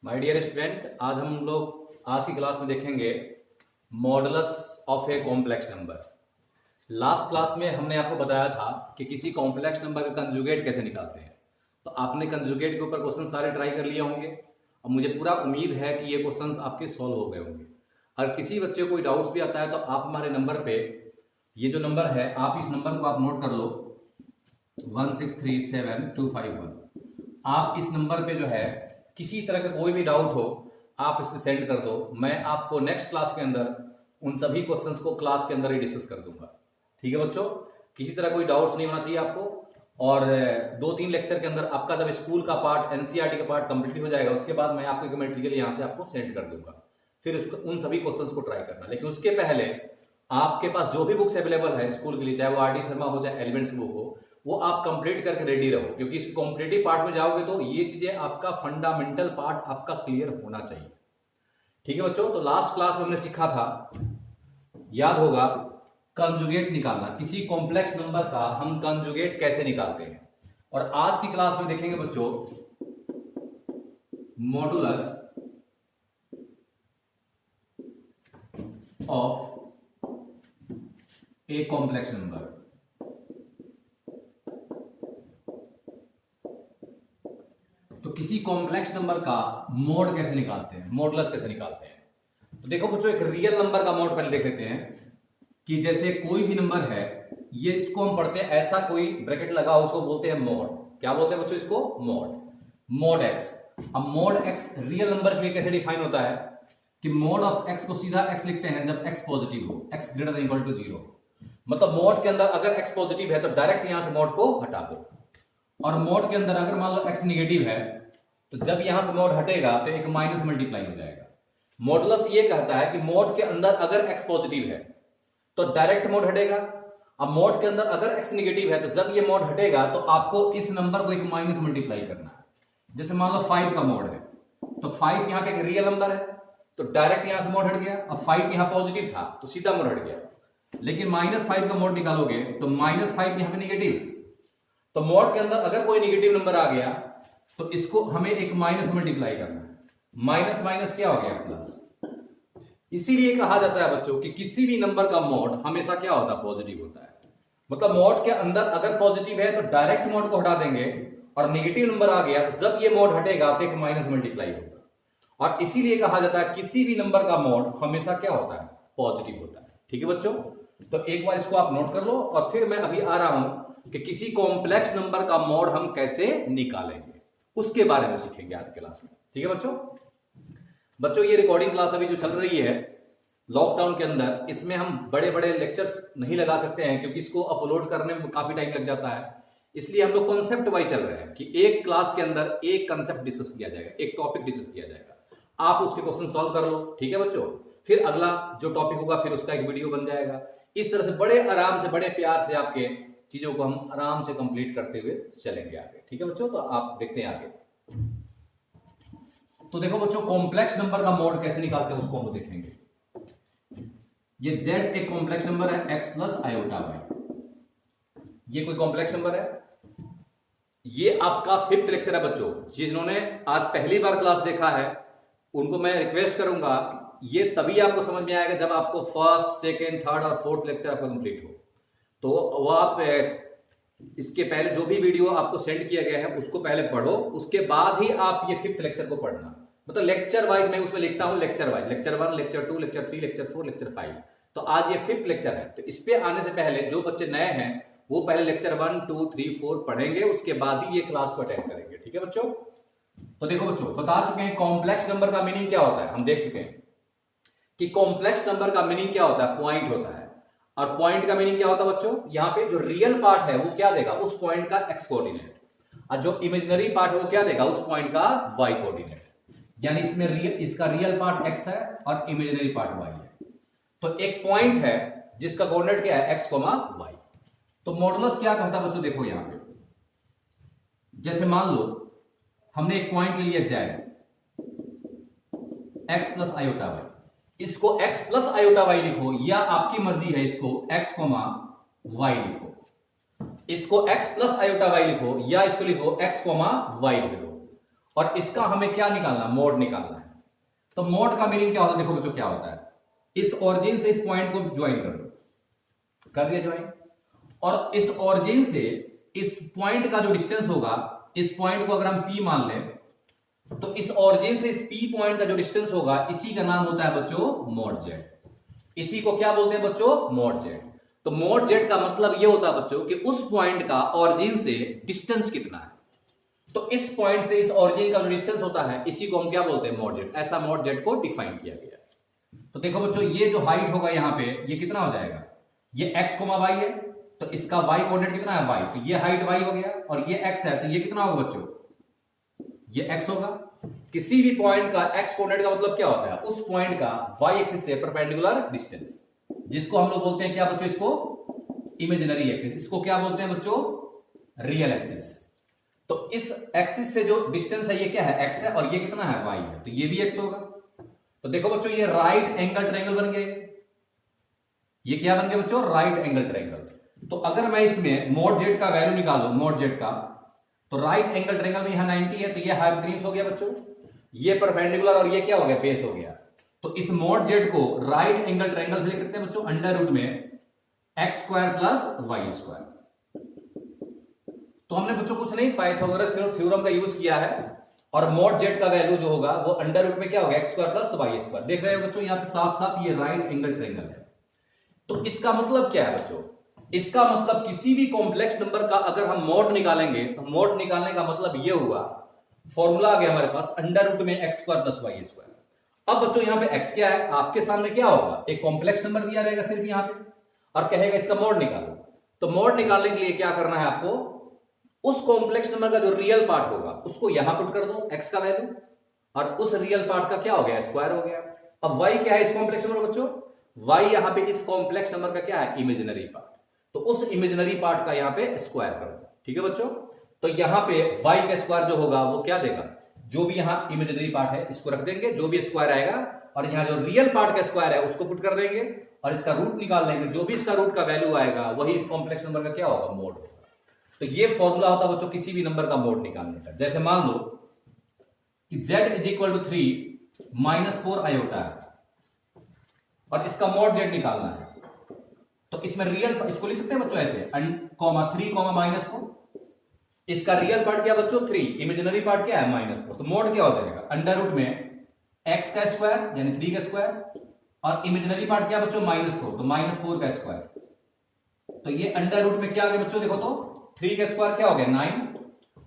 My dear student, आज हम लोग आज की क्लास में देखेंगे modulus of a complex number. Last class में हमने आपको बताया था कि किसी कॉम्प्लेक्स नंबर का कंजुगेट कैसे निकालते हैं। तो आपने कंजुगेट के ऊपर क्वेश्चन सारे ट्राई कर लिए होंगे और मुझे पूरा उम्मीद है कि ये क्वेश्चंस आपके सॉल्व हो गए होंगे। अगर किसी बच्चे को कोई डाउट्स भी आता है तो आप हमारे नंबर पे, ये जो नंबर है आप इस नंबर को आप नोट कर लो 1637251। आप इस नंबर पे जो है किसी तरह का कोई भी डाउट हो आप इसमें सेंड कर दो। मैं आपको नेक्स्ट क्लास के अंदर उन सभी क्वेश्चंस को क्लास के अंदर ही डिस्कस कर दूंगा। ठीक है बच्चों, किसी तरह कोई डाउट्स नहीं होना चाहिए आपको। और 2-3 लेक्चर के अंदर आपका जब स्कूल का पार्ट, एनसीईआरटी का पार्ट कंप्लीट हो जाएगा उसके बाद मैं आपको मटेरियल यहाँ से आपको सेंड कर दूंगा, फिर उसको उन सभी क्वेश्चंस को ट्राई करना। लेकिन उसके पहले आपके पास जो भी बुक्स अवेलेबल है स्कूल के लिए, चाहे वो आर डी शर्मा हो चाहे एलिमेंट्स की बुक हो, वो आप कंप्लीट करके रेडी रहो, क्योंकि इस कॉम्पिटिटिव पार्ट में जाओगे तो ये चीजें आपका फंडामेंटल पार्ट आपका क्लियर होना चाहिए। ठीक है बच्चों, तो लास्ट क्लास में हमने सीखा था, याद होगा, कंजुगेट निकालना। किसी कॉम्प्लेक्स नंबर का हम कंजुगेट कैसे निकालते हैं। और आज की क्लास में देखेंगे बच्चों modulus of a complex number. तो किसी कॉम्प्लेक्स नंबर का मोड कैसे निकालते हैं, मॉडुलस कैसे निकालते हैं। तो देखो बच्चों, एक रियल नंबर का मोड पहले देख लेते हैं कि जैसे कोई भी नंबर है, ये इसको हम पढ़ते हैं, ऐसा कोई ब्रैकेट लगा उसको बोलते हैं मोड। क्या बोलते हैं बच्चों इसको? Mode x. अब मोड एक्स रियल नंबर के लिए कैसे डिफाइन होता है कि मोड ऑफ एक्स को सीधा एक्स लिखते हैं जब एक्स पॉजिटिव हो, x greater than equal to 0। मतलब मोड के अंदर अगर एक्स पॉजिटिव है तो डायरेक्ट यहां से मोड को हटा दो, और मोड के अंदर अगर मान लो एक्स निगेटिव है तो जब यहां से मोड हटेगा तो एक माइनस मल्टीप्लाई हो जाएगा। मॉडुलस ये कहता है कि मोड के अंदर अगर एक्स पॉजिटिव है तो डायरेक्ट मोड हटेगा। अब मोड के अंदर अगर एक्स नेगेटिव है तो जब ये मोड हटेगा तो आपको इस नंबर को एक माइनस मल्टीप्लाई करना है। जैसे मान लो 5 का मोड है तो 5 यहां पे एक रियल नंबर है तो डायरेक्ट यहां से मोड हट गया। अब 5 यहां पॉजिटिव था तो सीधा मोड हट गया। लेकिन -5 का मोड निकालोगे तो -5 यहां पे नेगेटिव, तो मोड के अंदर अगर कोई नेगेटिव नंबर आ गया तो इसको हमें एक माइनस मल्टीप्लाई करना है। माइनस माइनस क्या हो गया? प्लस। इसीलिए कहा जाता है बच्चों कि किसी भी नंबर का मोड हमेशा क्या होता है? पॉजिटिव होता है। मतलब मोड के अंदर अगर पॉजिटिव है तो डायरेक्ट मोड को हटा देंगे, और नेगेटिव नंबर आ गया तो जब ये मोड हटेगा तो एक माइनस मल्टीप्लाई होगा। और इसीलिए कहा जाता है किसी भी नंबर का मोड हमेशा क्या होता है? पॉजिटिव होता है। ठीक है बच्चों, तो एक बार इसको आप नोट कर लो और फिर मैं अभी आ रहा हूं कि किसी कॉम्प्लेक्स नंबर का मोड हम कैसे निकालेंगे, उसके बारे में सीखेंगे आज की क्लास में। ठीक है बच्चों, ये रिकॉर्डिंग क्लास अभी जो चल रही है लॉकडाउन के अंदर, इसमें हम बड़े बड़े लेक्चर्स नहीं लगा सकते हैं क्योंकि इसको अपलोड करने में काफी टाइम लग जाता है। इसलिए हम लोग कॉन्सेप्ट वाइज चल रहे हैं कि एक क्लास के अंदर एक कंसेप्ट डिस्कस किया जाएगा, एक टॉपिक डिस्कस किया जाएगा। आप उसके क्वेश्चन सॉल्व कर लो। ठीक है बच्चों, फिर अगला जो टॉपिक होगा फिर उसका एक वीडियो बन जाएगा। इस तरह से बड़े आराम से, बड़े प्यार से आपके चीजों को हम आराम से कंप्लीट करते हुए चलेंगे आगे। ठीक है बच्चों, तो आप देखते हैं आगे। तो देखो बच्चों, कॉम्प्लेक्स नंबर का मोड कैसे निकालते हैं उसको हम देखेंगे। ये z एक कॉम्प्लेक्स नंबर है, x प्लस आयोटा y। ये कोई कॉम्प्लेक्स नंबर है। ये आपका 5th लेक्चर है बच्चों। जिन्होंने आज पहली बार क्लास देखा है उनको मैं रिक्वेस्ट करूंगा, ये तभी आपको समझ में आएगा जब आपको 1st, 2nd, 3rd और 4th लेक्चर आपका कंप्लीट हो। तो वो आप इसके पहले जो भी वीडियो आपको सेंड किया गया है उसको पहले पढ़ो, उसके बाद ही आप ये 5th लेक्चर को पढ़ना। मतलब लेक्चर वाइज मैं उसमें लिखता हूं, lecture wise, lecture 1, lecture 2, lecture 3, lecture 4, lecture 5। तो आज ये 5th लेक्चर है, तो इस पे आने से पहले जो बच्चे नए हैं वो पहले लेक्चर 1, 2, 3, 4 पढ़ेंगे, उसके बाद ही ये क्लास को अटेंड करेंगे। ठीक है बच्चों, तो देखो बच्चों, बता चुके हैं कॉम्प्लेक्स नंबर का मीनिंग क्या होता है। हम देख चुके हैं कि कॉम्प्लेक्स नंबर का मीनिंग क्या होता है? पॉइंट होता है। और पॉइंट का मीनिंग क्या होता है बच्चों? यहाँ पे जो रियल पार्ट है वो क्या देगा? उस पॉइंट का एक्स कोऑर्डिनेट, और जो इमेजिनरी पार्ट है वो क्या देगा? उस पॉइंट का वाई कोऑर्डिनेट। यानी इसमें इसका रियल पार्ट एक्स है और इमेजिनरी पार्ट वाई है। तो एक पॉइंट है जिसका कोऑर्डिनेट क्या है? X comma y. तो मॉडुलस क्या कहता है बच्चों? देखो यहां पे, जैसे मान लो हमने एक पॉइंट ले लिया z, x plus iota y. इसको x प्लस आयोटा y लिखो या आपकी मर्जी है इसको x कोमा y लिखो। इसको x प्लस आयोटा y लिखो या इसको लिखो x कोमा y लिख लो। और इसका हमें क्या निकालना, मोड निकालना है। तो मोड का मीनिंग क्या होता है, देखो बच्चों क्या होता है, इस ओरिजिन से इस पॉइंट को ज्वाइन कर दो, कर दिया ज्वाइन, और इस ओरिजिन से इस पॉइंट का जो डिस्टेंस होगा, इस पॉइंट को अगर हम P मान लें, तो इस ओरिजिन से इस P पॉइंट का जो डिस्टेंस होगा, इसी का नाम होता है बच्चों मोड जेड। इसी को क्या बोलते हैं बच्चों, मोड जेड। तो मोड जेड का मतलब ये होता है बच्चों कि उस पॉइंट का ओरिजिन से डिस्टेंस कितना है। तो इस पॉइंट से इस ओरिजिन का जो डिस्टेंस होता है, इसी को हम क्या बोलते हैं, मोड जेड। ऐसा मोड जेड को डिफाइन किया गया। तो देखो बच्चों, ये जो हाइट होगा यहां पे, ये कितना हो जाएगा, ये x, y है, तो इसका y कोऑर्डिनेट कितना है, y, तो ये हाइट y हो गया, और ये x है, तो ये कितना होगा बच्चों, ये x होगा। किसी भी पॉइंट का x कोऑर्डिनेट का मतलब क्या होता है, उस पॉइंट का y एक्सिस से परपेंडिकुलर डिस्टेंस, जिसको हम लोग बोलते हैं क्या बच्चों, इसको इमेजिनरी एक्सिस, इसको क्या बोलते हैं बच्चों, रियल एक्सिस। तो इस एक्सिस से जो डिस्टेंस है, ये क्या है, x है, और ये कितना है, y है, तो ये भी x होगा। तो देखो बच्चों, ये राइट एंगल ट्रायंगल बन गए। ये क्या बन गया बच्चों, राइट एंगल ट्रायंगल। तो अगर मैं इसमें मोड जेड का वैल्यू निकालूं, मोड जेड का, तो राइट एंगल ट्रायंगल में यहां 90 है, तो ये हाइपोटेन्यूज हो गया बच्चों, ये परपेंडिकुलर, और ये क्या हो गया, बेस हो गया। तो इस मोड जेड को राइट एंगल ट्रायंगल से लिख सकते हैं बच्चों अंडर रूट में x square plus Y square. तो हमने बच्चों कुछ नहीं, पाइथागोरस थ्योरम का यूज किया है, और मोड जेड का वैल्यू जो होगा वो अंडर रूट में क्या होगा, x square plus Y square. देख रहे हो बच्चों, यहां पे साफ साफ ये राइट एंगल ट्रायंगल है। तो इसका मतलब क्या है बच्चों, इसका मतलब किसी भी कॉम्प्लेक्स नंबर का अगर हम मोड निकालेंगे, तो मोड निकालने का मतलब ये हुआ, फॉर्मूला आ गया हमारे पास अंडर रूट में x square plus Y square. अब बच्चों यहां पे x क्या है, आपके सामने क्या होगा, एक कॉम्प्लेक्स नंबर दिया रहेगा सिर्फ यहां पे, और कहेगा इसका मोड निकालो। तो मोड निकालने के लिए क्या करना है आपको, उस कॉम्प्लेक्स नंबर का जो रियल पार्ट होगा उसको यहां पुट कर दो, x का वैल्यू, और उस रियल पार्ट का क्या हो गया, स्क्वायर हो गया। अब y क्या है इस कॉम्प्लेक्स नंबर बच्चों, y यहां पे इस कॉम्प्लेक्स नंबर का क्या है, इमेजिनरी पार्ट, तो उस इमेजिनरी पार्ट का यहां पे स्क्वायर कर दो। ठीक है बच्चों, तो यहां पे y का स्क्वायर जो होगा वो क्या देगा, जो भी यहां इमेजिनरी पार्ट है इसको रख देंगे, जो भी स्क्वायर आएगा, और यहां जो रियल पार्ट का स्क्वायर है उसको पुट कर देंगे, और इसका रूट निकाल लेंगे, जो भी इसका रूट का वैल्यू आएगा वही इस कॉम्प्लेक्स नंबर का क्या होगा, मोड होगा। तो ये फॉर्मूला होता है बच्चों किसी भी नंबर का मोड निकालने का। जैसे मान लो कि z is equal to 3 minus 4 iota है, और इसका मोड z निकालना है, तो इसमें रियल, इसको लिख सकते हैं बच्चों ऐसे, 3 माइनस 4, इसका रियल पार्ट क्या बच्चों 3, इमेजिनरी पार्ट क्या है -4, तो मोड क्या हो जाएगा अंडर रूट में x का स्क्वायर यानी 3 का स्क्वायर, और इमेजिनरी पार्ट क्या बच्चों -4, तो -4 का स्क्वायर। तो ये अंडर रूट में क्या आ गया बच्चों, देखो तो 3 का स्क्वायर क्या हो गया 9,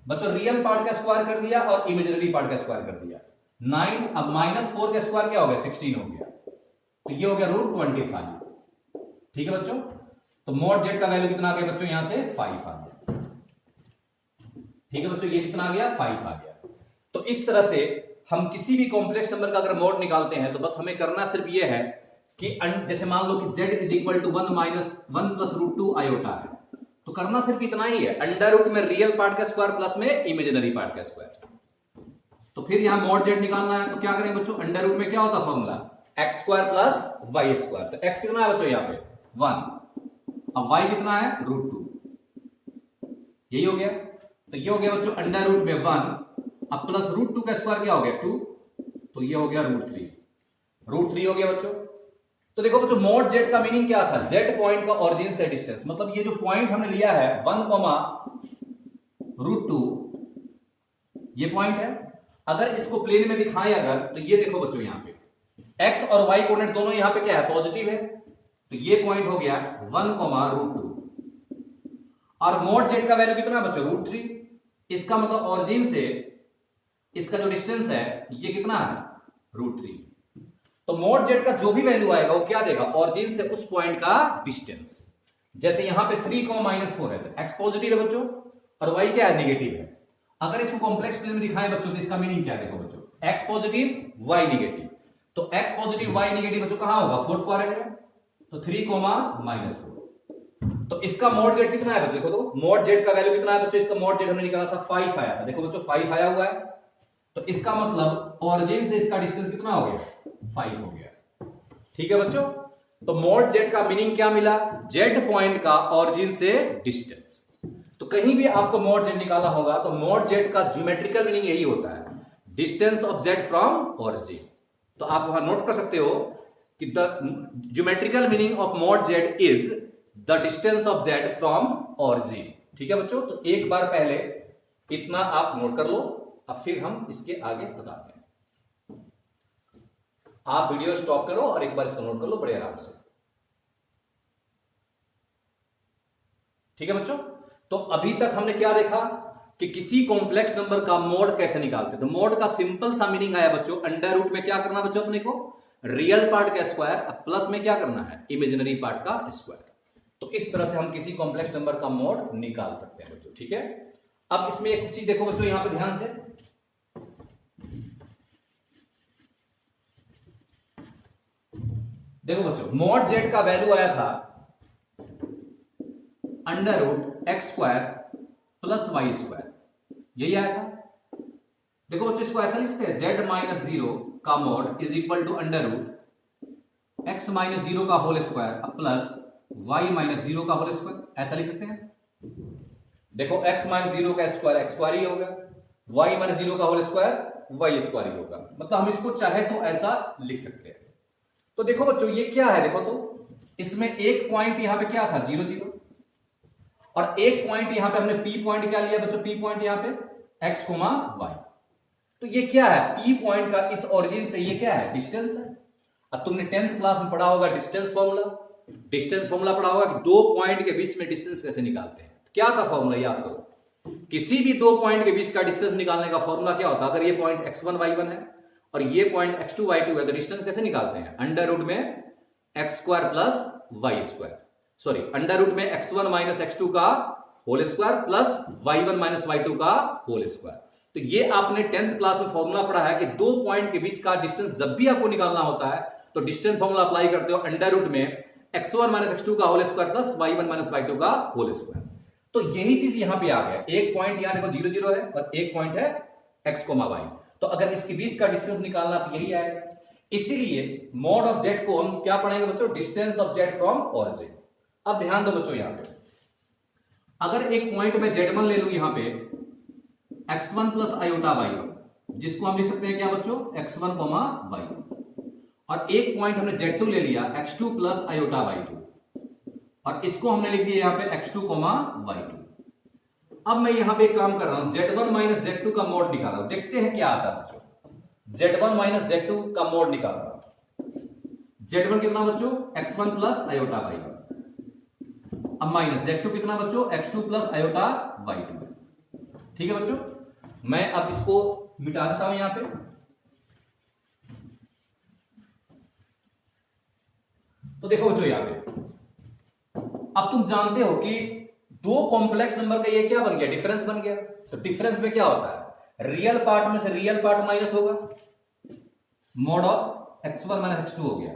बच्चों रियल पार्ट का स्क्वायर कर दिया और इमेजिनरी पार्ट का स्क्वायर कर दिया 9, अब -4 का स्क्वायर क्या हो गया 16 हो गया, तो ये हो गया √25। ठीक है बच्चों, तो मोड जेड का वैल्यू कितना आ गया बच्चों, यहां से 5 आ गया। ठीक है बच्चों, ये कितना आ गया 5 आ गया। तो इस तरह से हम किसी भी कॉम्प्लेक्स नंबर का अगर मोड निकालते हैं, तो बस हमें करना सिर्फ ये है कि जैसे मान लो कि z is equal to 1 minus 1 plus √2 iota है, तो करना सिर्फ इतना ही है, अंडर रूट में रियल पार्ट का स्क्वायर प्लस में इमेजिनरी पार्ट का स्क्वायर। तो फिर यहां मोड जेड निकालना है, तो क्या करेंगे बच्चों, अंडर रूट में क्या होता formula x square plus Y square, तो x कितना है बच्चों यहां पे 1, अब y कितना है √2, यही हो गया। तो ये हो गया बच्चों अंडर रूट में 1, अब प्लस √2 का स्क्वायर क्या हो गया 2, तो ये हो गया √3 हो गया बच्चों। तो देखो बच्चों, मोड जेड का मीनिंग क्या था, जेड पॉइंट का ओरिजिन से डिस्टेंस, मतलब ये जो पॉइंट हमने लिया है 1, √2, ये पॉइंट है। अगर इसको प्लेन में दिखाएं अगर, तो ये देखो बच्चों यहां पे x और y कोऑर्डिनेट दोनों यहां पे क्या है, पॉजिटिव है, तो ये पॉइंट हो गया 1, √2, और मोड जेड का वैल्यू कितना है बच्चों √3, इसका मतलब ओरिजिन से इसका जो डिस्टेंस है ये कितना है √3। तो मोड जेड का जो भी वैल्यू आएगा वो क्या देगा, ओरिजिन से उस पॉइंट का डिस्टेंस। जैसे यहां पे 3, -4 है, तो x पॉजिटिव है बच्चों और y क्या है, नेगेटिव है। अगर इसको कॉम्प्लेक्स प्लेन में दिखाएं बच्चों, तो इसका मीनिंग क्या है, देखो बच्चों x पॉजिटिव y नेगेटिव, तो x पॉजिटिव y नेगेटिव बच्चों कहां होगा, फोर्थ क्वाड्रेंट में, तो 3, -4। तो इसका मोड जेड कितना है बच्चों, देखो तो मोड जेड का वैल्यू कितना है बच्चों, इसका मोड जेड हमने निकाला था 5 आया था, देखो बच्चों 5 आया हुआ है, तो इसका मतलब ओरिजिन से इसका डिस्टेंस कितना हो गया 5 हो गया। ठीक है बच्चों, तो मोड जेड का मीनिंग क्या मिला, जेड पॉइंट का ओरिजिन से डिस्टेंस। तो कहीं भी आपको मोड जेड निकालना होगा, तो मोड जेड का ज्योमेट्रिकल मीनिंग यही होता है distance of z from origin. तो आप वहां नोट कर सकते हो कि the geometrical meaning of mod Z is the distance of z from origin. ठीक है बच्चों, तो एक बार पहले इतना आप नोट कर लो, अब फिर हम इसके आगे बताते हैं। आप वीडियो स्टॉप करो और एक बार इसको नोट कर लो बड़े आराम से। ठीक है बच्चों, तो अभी तक हमने क्या देखा कि किसी कॉम्प्लेक्स नंबर का मोड कैसे निकालते हैं। तो मोड का सिंपल सा मीनिंग आया बच्चों, अंडर रूट में क्या करना बच्चों अपने को, रियल पार्ट का स्क्वायर, प्लस में क्या करना है, इमेजिनरी पार्ट का स्क्वायर। तो इस तरह से हम किसी कॉम्प्लेक्स नंबर का मोड निकाल सकते हैं बच्चों। ठीक है, अब इसमें एक चीज देखो बच्चों यहां पे ध्यान से, देखो बच्चों मॉड जेड का वैल्यू आया था under root x square plus Y square, यही आया था। देखो बच्चों इसको ऐसा लिख सकते हैं, जेड माइनस जीरो का mod is equal to under root X minus zero का whole square plus Y minus zero का होल स्क्वायर, ऐसा लिख सकते हैं। देखो एक्स माइनस जीरो का स्क्वायर एक्स स्क्वायर ही होगा, वाई माइनस जीरो का होल स्क्वायर वाई स्क्वायर ही होगा, मतलब हम इसको चाहे तो ऐसा लिख सकते हैं। तो देखो बच्चों ये क्या है, देखो तो इसमें एक पॉइंट यहां पे क्या था, जीरो जीरो, और एक पॉइंट यहां पे हमने पी पॉइंट क्या लिया बच्चों, पी पॉइंट यहां पे एक्स कोमा वाई। तो ये क्या है, पी पॉइंट का इस ओरिजिन से ये क्या है, डिस्टेंस है। अब तुमने 10th क्लास में पढ़ा होगा डिस्टेंस फॉर्मूला, डिस्टेंस फॉर्मूला पढ़ा होगा कि दो पॉइंट के बीच में डिस्टेंस कैसे निकालते हैं। क्या था फॉर्मूला, याद करो, किसी भी दो पॉइंट के बीच का डिस्टेंस निकालने का फॉर्मूला क्या होता है, अगर ये पॉइंट x1 y1 है और ये पॉइंट x2 y2 है, तो डिस्टेंस कैसे निकालते हैं, अंडर रूट में x square plus Y square, sorry under root में x1 माइनस x2 का whole square plus y1 minus y2 का होल स्क्वायर। तो ये आपने 10th क्लास में फॉर्मूला पढ़ा है कि दो पॉइंट के बीच का डिस्टेंस जब भी आपको निकालना होता है तो डिस्टेंस फॉर्मूला अप्लाई करते हो, अंडर रूट में x1 माइनस x2 का whole square plus y1 minus y2 का होल स्क्वायर। तो यही चीज यहां पे आ गया, एक पॉइंट यहां देखो जीरो जीरो है और एक पॉइंट है x कोमा y, तो अगर इसके बीच का डिस्टेंस निकालना तो यही आएगा। इसीलिए मॉड ऑफ जेड को हम क्या पढ़ेंगे बच्चों, distance of z from origin. अब ध्यान दो बच्चों यहां पे, अगर एक पॉइंट में z1 ले लूं यहां पे x1 प्लस आयोटा y1, जिसको हम लिख सकते हैं क्या बच्चों, x1 कोमा y1, और एक पॉइंट हमने z2 ले लिया x2 प्लस आयोटा y2, और इसको हमने लिख दिया यहां पे x2 कोमा y2। अब मैं यहां पे एक काम कर रहा हूं, z1 माइनस z2 का मोड निकाल रहा हूं, देखते हैं क्या आता है बच्चों। z1 माइनस z2 का मोड निकाल रहा हूं, z1 कितना बच्चों, x1 प्लस आयोटा y1, अब माइनस z2 कितना बच्चों, x2 प्लस आयोटा y2। ठीक है बच्चों, मैं अब इसको मिटा देता हूं यहां पे। तो देखो बच्चों यहां पे, अब तुम जानते हो कि दो कॉम्प्लेक्स नंबर का ये क्या बन गया, डिफरेंस बन गया। तो डिफरेंस में क्या होता है, रियल पार्ट में से रियल पार्ट माइनस होगा, mod of x1 minus x2 हो गया,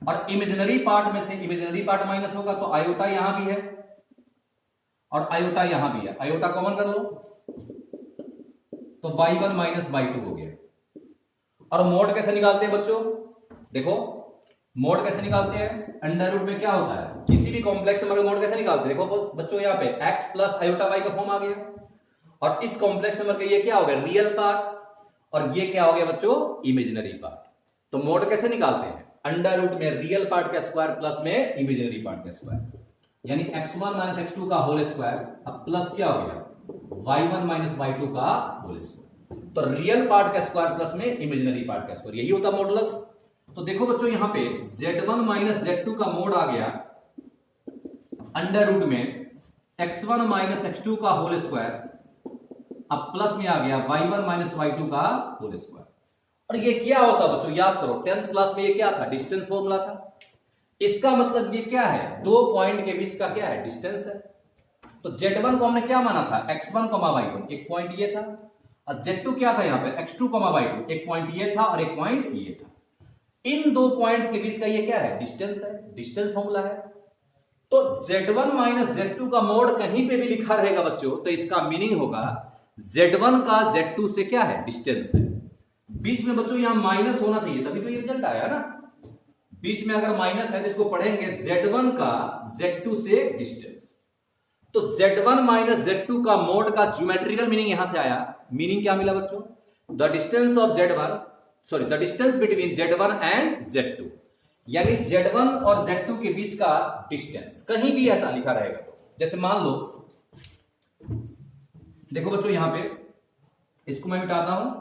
और इमेजिनरी पार्ट में से इमेजिनरी पार्ट माइनस होगा, तो आयोटा यहां भी है और आयोटा यहां भी है, आयोटा कॉमन कर लो तो y1 माइनस y2 हो गया। और मोड कैसे निकालते हैं बच्चों, देखो मोड कैसे निकालते हैं, अंडर रूट में क्या होता है, किसी भी कॉम्प्लेक्स नंबर का मोड कैसे निकालते हैं, देखो बच्चों यहाँ पे x प्लस आयोटा y का फॉर्म आ गया, और इस कॉम्प्लेक्स नंबर का ये क्या हो गया, रियल पार्ट, और ये क्या हो गया बच्चों, इमेजिनरी पार्ट। तो मोड कैसे निकालते हैं, अंडर रूट में रियल पार्ट का स्क्वायर प्लस में इमेजिनरी पार्ट का स्क्वायर, यानी x1 माइनस x2 का होल स्क्वायर, अब प्लस क्या हो गया, y1 माइनस y2 का होल स्क्वायर। तो रियल पार्ट का स्क्वायर प्लस में इमेजिनरी पार्ट का स्क्वायर, यही होता मॉडुलस। तो देखो बच्चों यहां पे z1 माइनस z2 का मोड आ गया अंडर रूट में x1 माइनस x2 का होल स्क्वायर, अब प्लस में आ गया y1 माइनस y2 का होल स्क्वायर। और ये क्या होता बच्चों, याद करो 10th क्लास में ये क्या था, डिस्टेंस फॉर्मूला था। इसका मतलब ये क्या है, दो पॉइंट के बीच का क्या है, डिस्टेंस है। तो z1 को हमने क्या माना था, x1 y1, एक पॉइंट ये था, और z2 क्या था यहां पे, x2 y2, एक पॉइंट ये था और एक पॉइंट ये था। इन दो पॉइंट्स के बीच का ये क्या है, डिस्टेंस है, डिस्टेंस फॉर्मूला है। तो z1 माइनस z2 का मोड कहीं पे भी लिखा रहेगा बच्चों, तो इसका मीनिंग होगा z1 का z2 से क्या है, डिस्टेंस है। बीच में बच्चों यहां माइनस होना चाहिए, तभी तो ये रिजल्ट आया ना। बीच में अगर माइनस है तो इसको पढ़ेंगे z1 का z2 से डिस्टेंस। तो z1 माइनस z2 का मोड का ज्योमेट्रिकल मीनिंग यहां से आया। मीनिंग क्या मिला बच्चों, the distance of Z1, sorry the distance between Z1 and Z2, यानी Z1 और Z2 के बीच का डिस्टेंस, कहीं भी ऐसा लिखा रहेगा तो जैसे मान लो, देखो बच्चों यहां पे इसको मैं मिटाता हूं,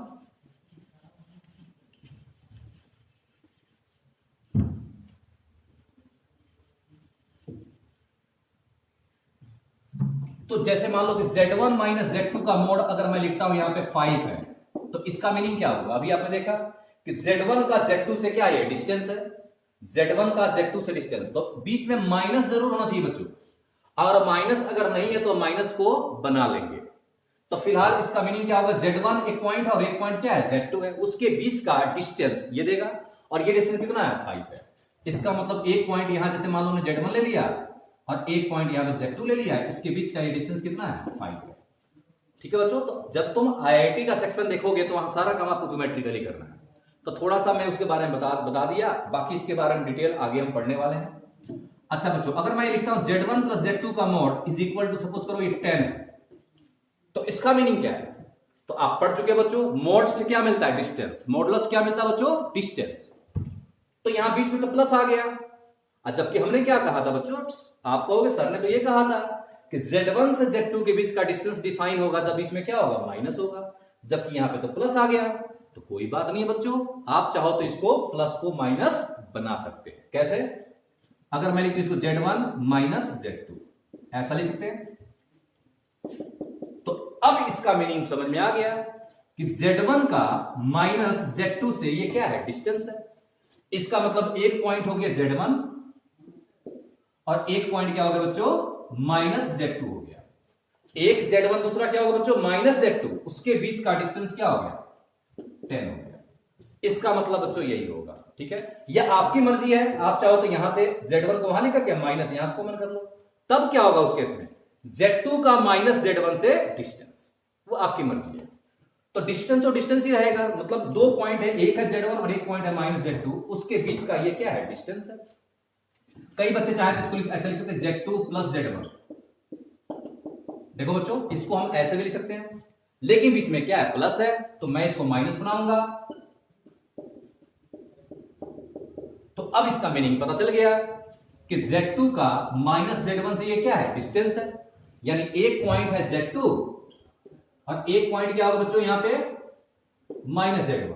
तो जैसे मान लो कि Z1 माइनस Z2 का मोड अगर मैं लिखता हूं यहां पे 5 है, तो इसका मीनिंग क्या होगा? अभी आपने देखा कि Z1 का Z2 से क्या है, डिस्टेंस है, Z1 का Z2 से डिस्टेंस, तो बीच में माइनस जरूर होना चाहिए बच्चों, और माइनस अगर नहीं है तो माइनस को बना लेंगे। तो फिलहाल इसका मीनिंग क्या होगा, Z1 एक पॉइंट है और एक पॉइंट क्या है, Z2 है, उसके बीच का डिस्टेंस ये देगा, और ये डिस्टेंस कितना है, 5 है। इसका मतलब एक पॉइंट यहां जैसे मान लो हमने Z1 ले लिया और एक पॉइंट यहां पे Z2 ले लिया, इसके बीच का ये डिस्टेंस कितना है, 5 है। ठीक है बच्चों, तो जब तुम IIT का सेक्शन देखोगे तो वहां सारा काम आपको ज्योमेट्रिकली करना है, तो थोड़ा सा मैं उसके बारे में बता दिया, बाकी इसके बारे में डिटेल आगे हम पढ़ने वाले हैं। अच्छा बच्चों, अगर मैं लिखता हूं Z1 प्लस Z2 का mod is equal to, suppose करो ये 10 है, तो इसका मीनिंग क्या है? तो आप पढ़ चुके बच्चों, मोड से क्या मिलता है, डिस्टेंस, मॉडुलस क्या मिलता है बच्चों, डिस्टेंस। तो यहां बीच में तो प्लस आ गया, जबकि हमने क्या कहा था बच्चों, आप कहोगे सर ने तो ये कहा था कि Z1 से Z2 के बीच का डिस्टेंस डिफाइन होगा जब बीच में क्या होगा, माइनस होगा, जबकि यहां पे तो प्लस आ गया। तो कोई बात नहीं है बच्चों, आप चाहो तो इसको प्लस को माइनस बना सकते हैं। कैसे? अगर मैं लिखती हूं इसको Z1 माइनस Z2, ऐसा लिख सकते हैं। तो अब इसका मीनिंग समझ में आ गया कि Z1 का माइनस Z2 से ये क्या है, डिस्टेंस है। इसका मतलब एक पॉइंट हो गया Z1 और एक पॉइंट क्या हो गया बच्चों, माइनस Z2 हो गया। एक Z1 दूसरा क्या होगा बच्चों, माइनस Z2, उसके बीच का डिस्टेंस क्या हो गया, 10 हो गया। इसका मतलब बच्चों यही होगा। ठीक है, यह आपकी मर्जी है, आप चाहो तो यहां से Z1 को वहां लेकर के माइनस यहां से कॉमन कर लो, तब क्या होगा उस केस में, Z2 का माइनस Z1 से डिस्टेंस, वो आपकी मर्जी है। तो डिस्टेंस तो डिस्टेंस ही रहेगा, मतलब दो पॉइंट है, एक है Z1 और एक पॉइंट है माइनस Z2, उसके बीच का ये क्या है, डिस्टेंस है। कई बच्चे चाहे तो इसको ऐसे लिख सकते हैं Z2 प्लस Z1। देखो बच्चों, इसको हम ऐसे भी लिख सकते हैं, लेकिन बीच में क्या है, प्लस है, तो मैं इसको माइनस बनाऊंगा। तो अब इसका मीनिंग पता चल गया कि Z2 का माइनस Z1 से ये क्या है, डिस्टेंस है, यानी एक पॉइंट है Z2 और एक पॉइंट क्या होगा बच्चों यहां पे, माइनस Z1,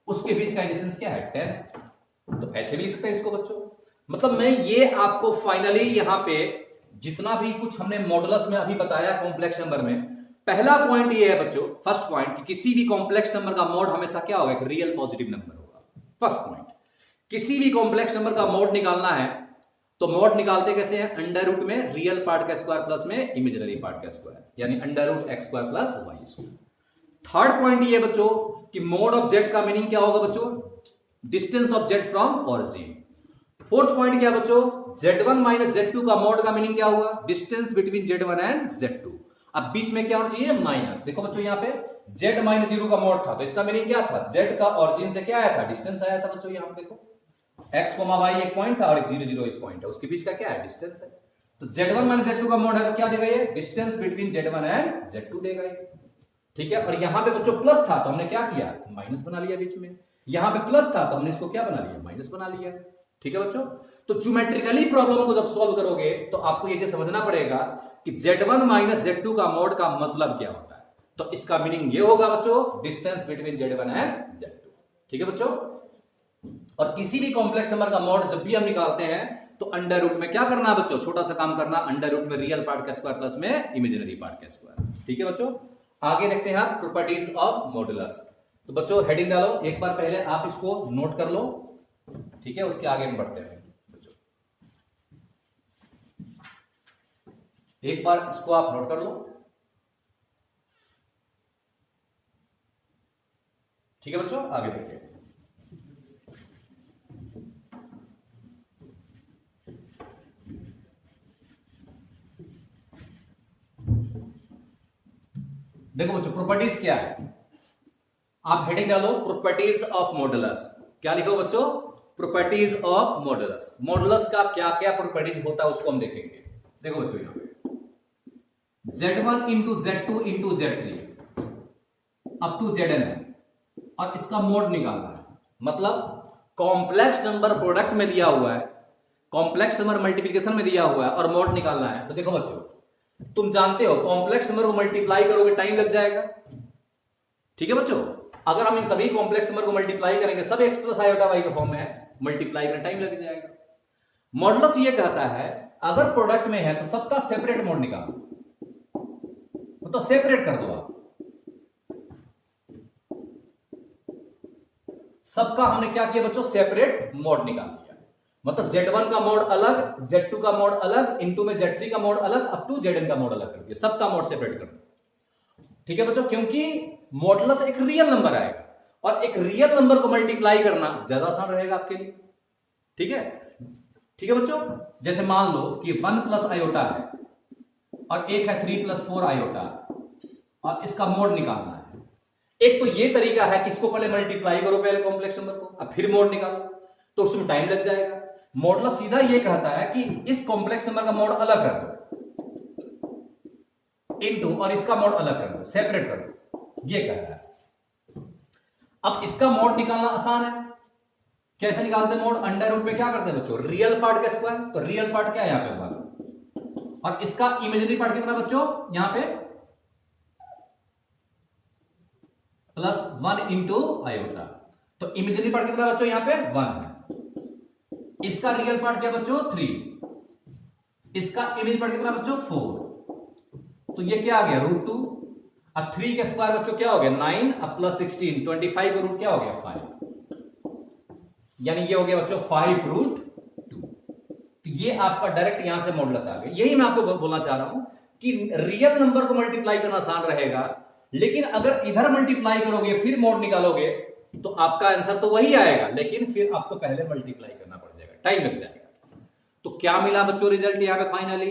उसके बीच का डिस्टेंस क्या है, 10। तो ऐसे भी लिख सकते हैं इसको बच्चों। मतलब मैं ये आपको फाइनली यहां पे जितना भी कुछ हमने मॉडुलस में अभी बताया कॉम्प्लेक्स नंबर में, पहला पॉइंट ये है बच्चों, फर्स्ट पॉइंट, कि किसी भी कॉम्प्लेक्स नंबर का मोड हमेशा क्या होगा, एक रियल पॉजिटिव नंबर होगा। फर्स्ट पॉइंट, किसी भी कॉम्प्लेक्स नंबर का मोड निकालना है तो मोड निकालते कैसे हैं, अंडर रूट में रियल पार्ट का स्क्वायर प्लस में इमेजिनरी पार्ट का स्क्वायर, यानी under root x square plus Y square. Third point ये बच्चों कि मोड ऑफ जेड का मीनिंग क्या होगा बच्चों, distance of z from origin. Fourth point क्या बच्चों, Z1 माइनस Z2 का मोड का मीनिंग क्या हुआ, distance between Z1 and Z2। अब बीच में क्या होना चाहिए, माइनस। देखो बच्चों यहाँ पे Z माइनस 0 का मोड था, तो इसका मीनिंग क्या था, Z का ओरिजिन से क्या आया था, डिस्टेंस आया था बच्चों। यहाँ पे देखो x, y एक पॉइंट था और एक 0 0 एक पॉइंट है, उसके बीच का क्या है, डिस्टेंस है। तो Z1 माइनस Z2 का मोड है तो क्या देगा ये, distance between Z1 and Z2 देगा ये। ठीक है, और यहां पे बच्चों प्लस था तो हमने क्या किया, माइनस बना लिया बीच में। यहां पे प्लस था तो हमने इसको क्या बना लिया, माइनस बना लिया। ठीक है बच्चों, तो ज्योमेट्रिकली प्रॉब्लम को जब सॉल्व करोगे तो आपको ये चीज समझना पड़ेगा कि Z1 माइनस Z2 का मोड का मतलब क्या होता है। तो इसका मीनिंग ये होगा बच्चों, distance between Z1 and Z2। ठीक है बच्चों, और किसी भी कॉम्प्लेक्स नंबर का मोड जब भी हम निकालते हैं तो अंडर रूट में क्या करना है बच्चों, छोटा सा काम करना, अंडर रूट में रियल पार्ट का स्क्वायर प्लस में इमेजिनरी पार्ट का स्क्वायर। ठीक है बच्चों, आगे देखते हैं आप प्रॉपर्टीज ऑफ मॉडुलस। तो बच्चों हेडिंग डालो, एक बार पहले आप इसको नोट कर लो। ठीक है, उसके आगे हम बढ़ते हैं। एक बार इसको आप नोट कर लो। ठीक है बच्चों, आगे देखते हैं। देखो बच्चों प्रॉपर्टीज क्या है, आप हेडिंग डालो प्रॉपर्टीज ऑफ मॉडुलस। क्या लिखो बच्चों, प्रॉपर्टीज ऑफ मॉडुलस। मॉडुलस का क्या क्या प्रॉपर्टीज होता है उसको हम देखेंगे। देखो बच्चों यहां पे Z1 into Z2 into Z3 up to Zn है, और इसका मोड निकालना है। मतलब कॉम्प्लेक्स नंबर प्रोडक्ट में दिया हुआ है, कॉम्प्लेक्स नंबर मल्टीप्लिकेशन में दिया हुआ है और मोड निकालना है। तो देखो बच्चों, तुम जानते हो कॉम्प्लेक्स नंबर को मल्टीप्लाई करोगे टाइम लग जाएगा, ठीक है बच्चों। अगर हम इन सभी कॉम्प्लेक्स नंबर को मल्टीप्लाई करेंगे, सब एक्स प्लस आयोटा वाई के फॉर्म में है, मल्टीप्लाई करने टाइम लग जाएगा। मॉडुलस ये कहता है अगर प्रोडक्ट में है तो सबका सेपरेट मोड निकालो, तो सेपरेट कर दो आप। सबका हमने क्या किया बच्चों, सेपरेट मोड निकाल दिया। मतलब Z1 का मोड अलग, Z2 का मोड अलग, इनटू में Z3 का मोड अलग, अप टू Zn का मोड अलग कर दिया। सबका मोड सेपरेट कर दो, ठीक है बच्चों। क्योंकि मॉडुलस एक रियल नंबर आएगा और एक रियल नंबर को मल्टीप्लाई करना ज्यादा आसान रहेगा आपके लिए, ठीक है। ठीक है बच्चों, जैसे मान लो कि 1 प्लस आयोटा है और एक है 3 प्लस 4 आयोटा और इसका मोड निकालना है। एक तो ये तरीका है कि इसको पहले मल्टीप्लाई करो पहले कॉम्प्लेक्स नंबर को, अब फिर मोड निकालो, तो उसमें टाइम लग जाएगा। मॉडुलस सीधा ये कहता है कि इस कॉम्प्लेक्स नंबर का मोड अलग कर दो इनटू और इसका मोड अलग कर दो, सेपरेट कर दो, ये कह रहा है। अब इसका मोड निकालना आसान है। कैसे निकालते हैं मोड? अंडर रूट में क्या करते हैं बच्चों, रियल पार्ट का स्क्वायर। तो रियल पार्ट क्या है यहां पे 1 और इसका इमेजिनरी पार्ट कितना बच्चों, यहां पे +1 इंटू आयोटा। तो इमेजिनरी पार्ट कितना बच्चों, यहां पे 1 है। इसका रियल पार्ट क्या बच्चों, 3। इसका इमेज पार्ट कितना बच्चों, 4। तो ये क्या आ गया, √2। अब 3 का स्क्वायर बच्चों क्या हो गया, 9 अब +16, 25 का रूट क्या हो गया, 5। यानी ये हो गया बच्चों 5√2। तो ये आपका डायरेक्ट यहां से मॉडुलस आ गया। यही मैं आपको बोलना चाह रहा हूं कि रियल नंबर को मल्टीप्लाई करना आसान रहेगा, लेकिन अगर इधर मल्टीप्लाई करोगे फिर मोड निकालोगे तो आपका आंसर तो वही आएगा, लेकिन फिर आपको पहले मल्टीप्लाई करना पड़ जाएगा, टाइम लग जाएगा। तो क्या मिला बच्चों रिजल्ट यहां पे फाइनली,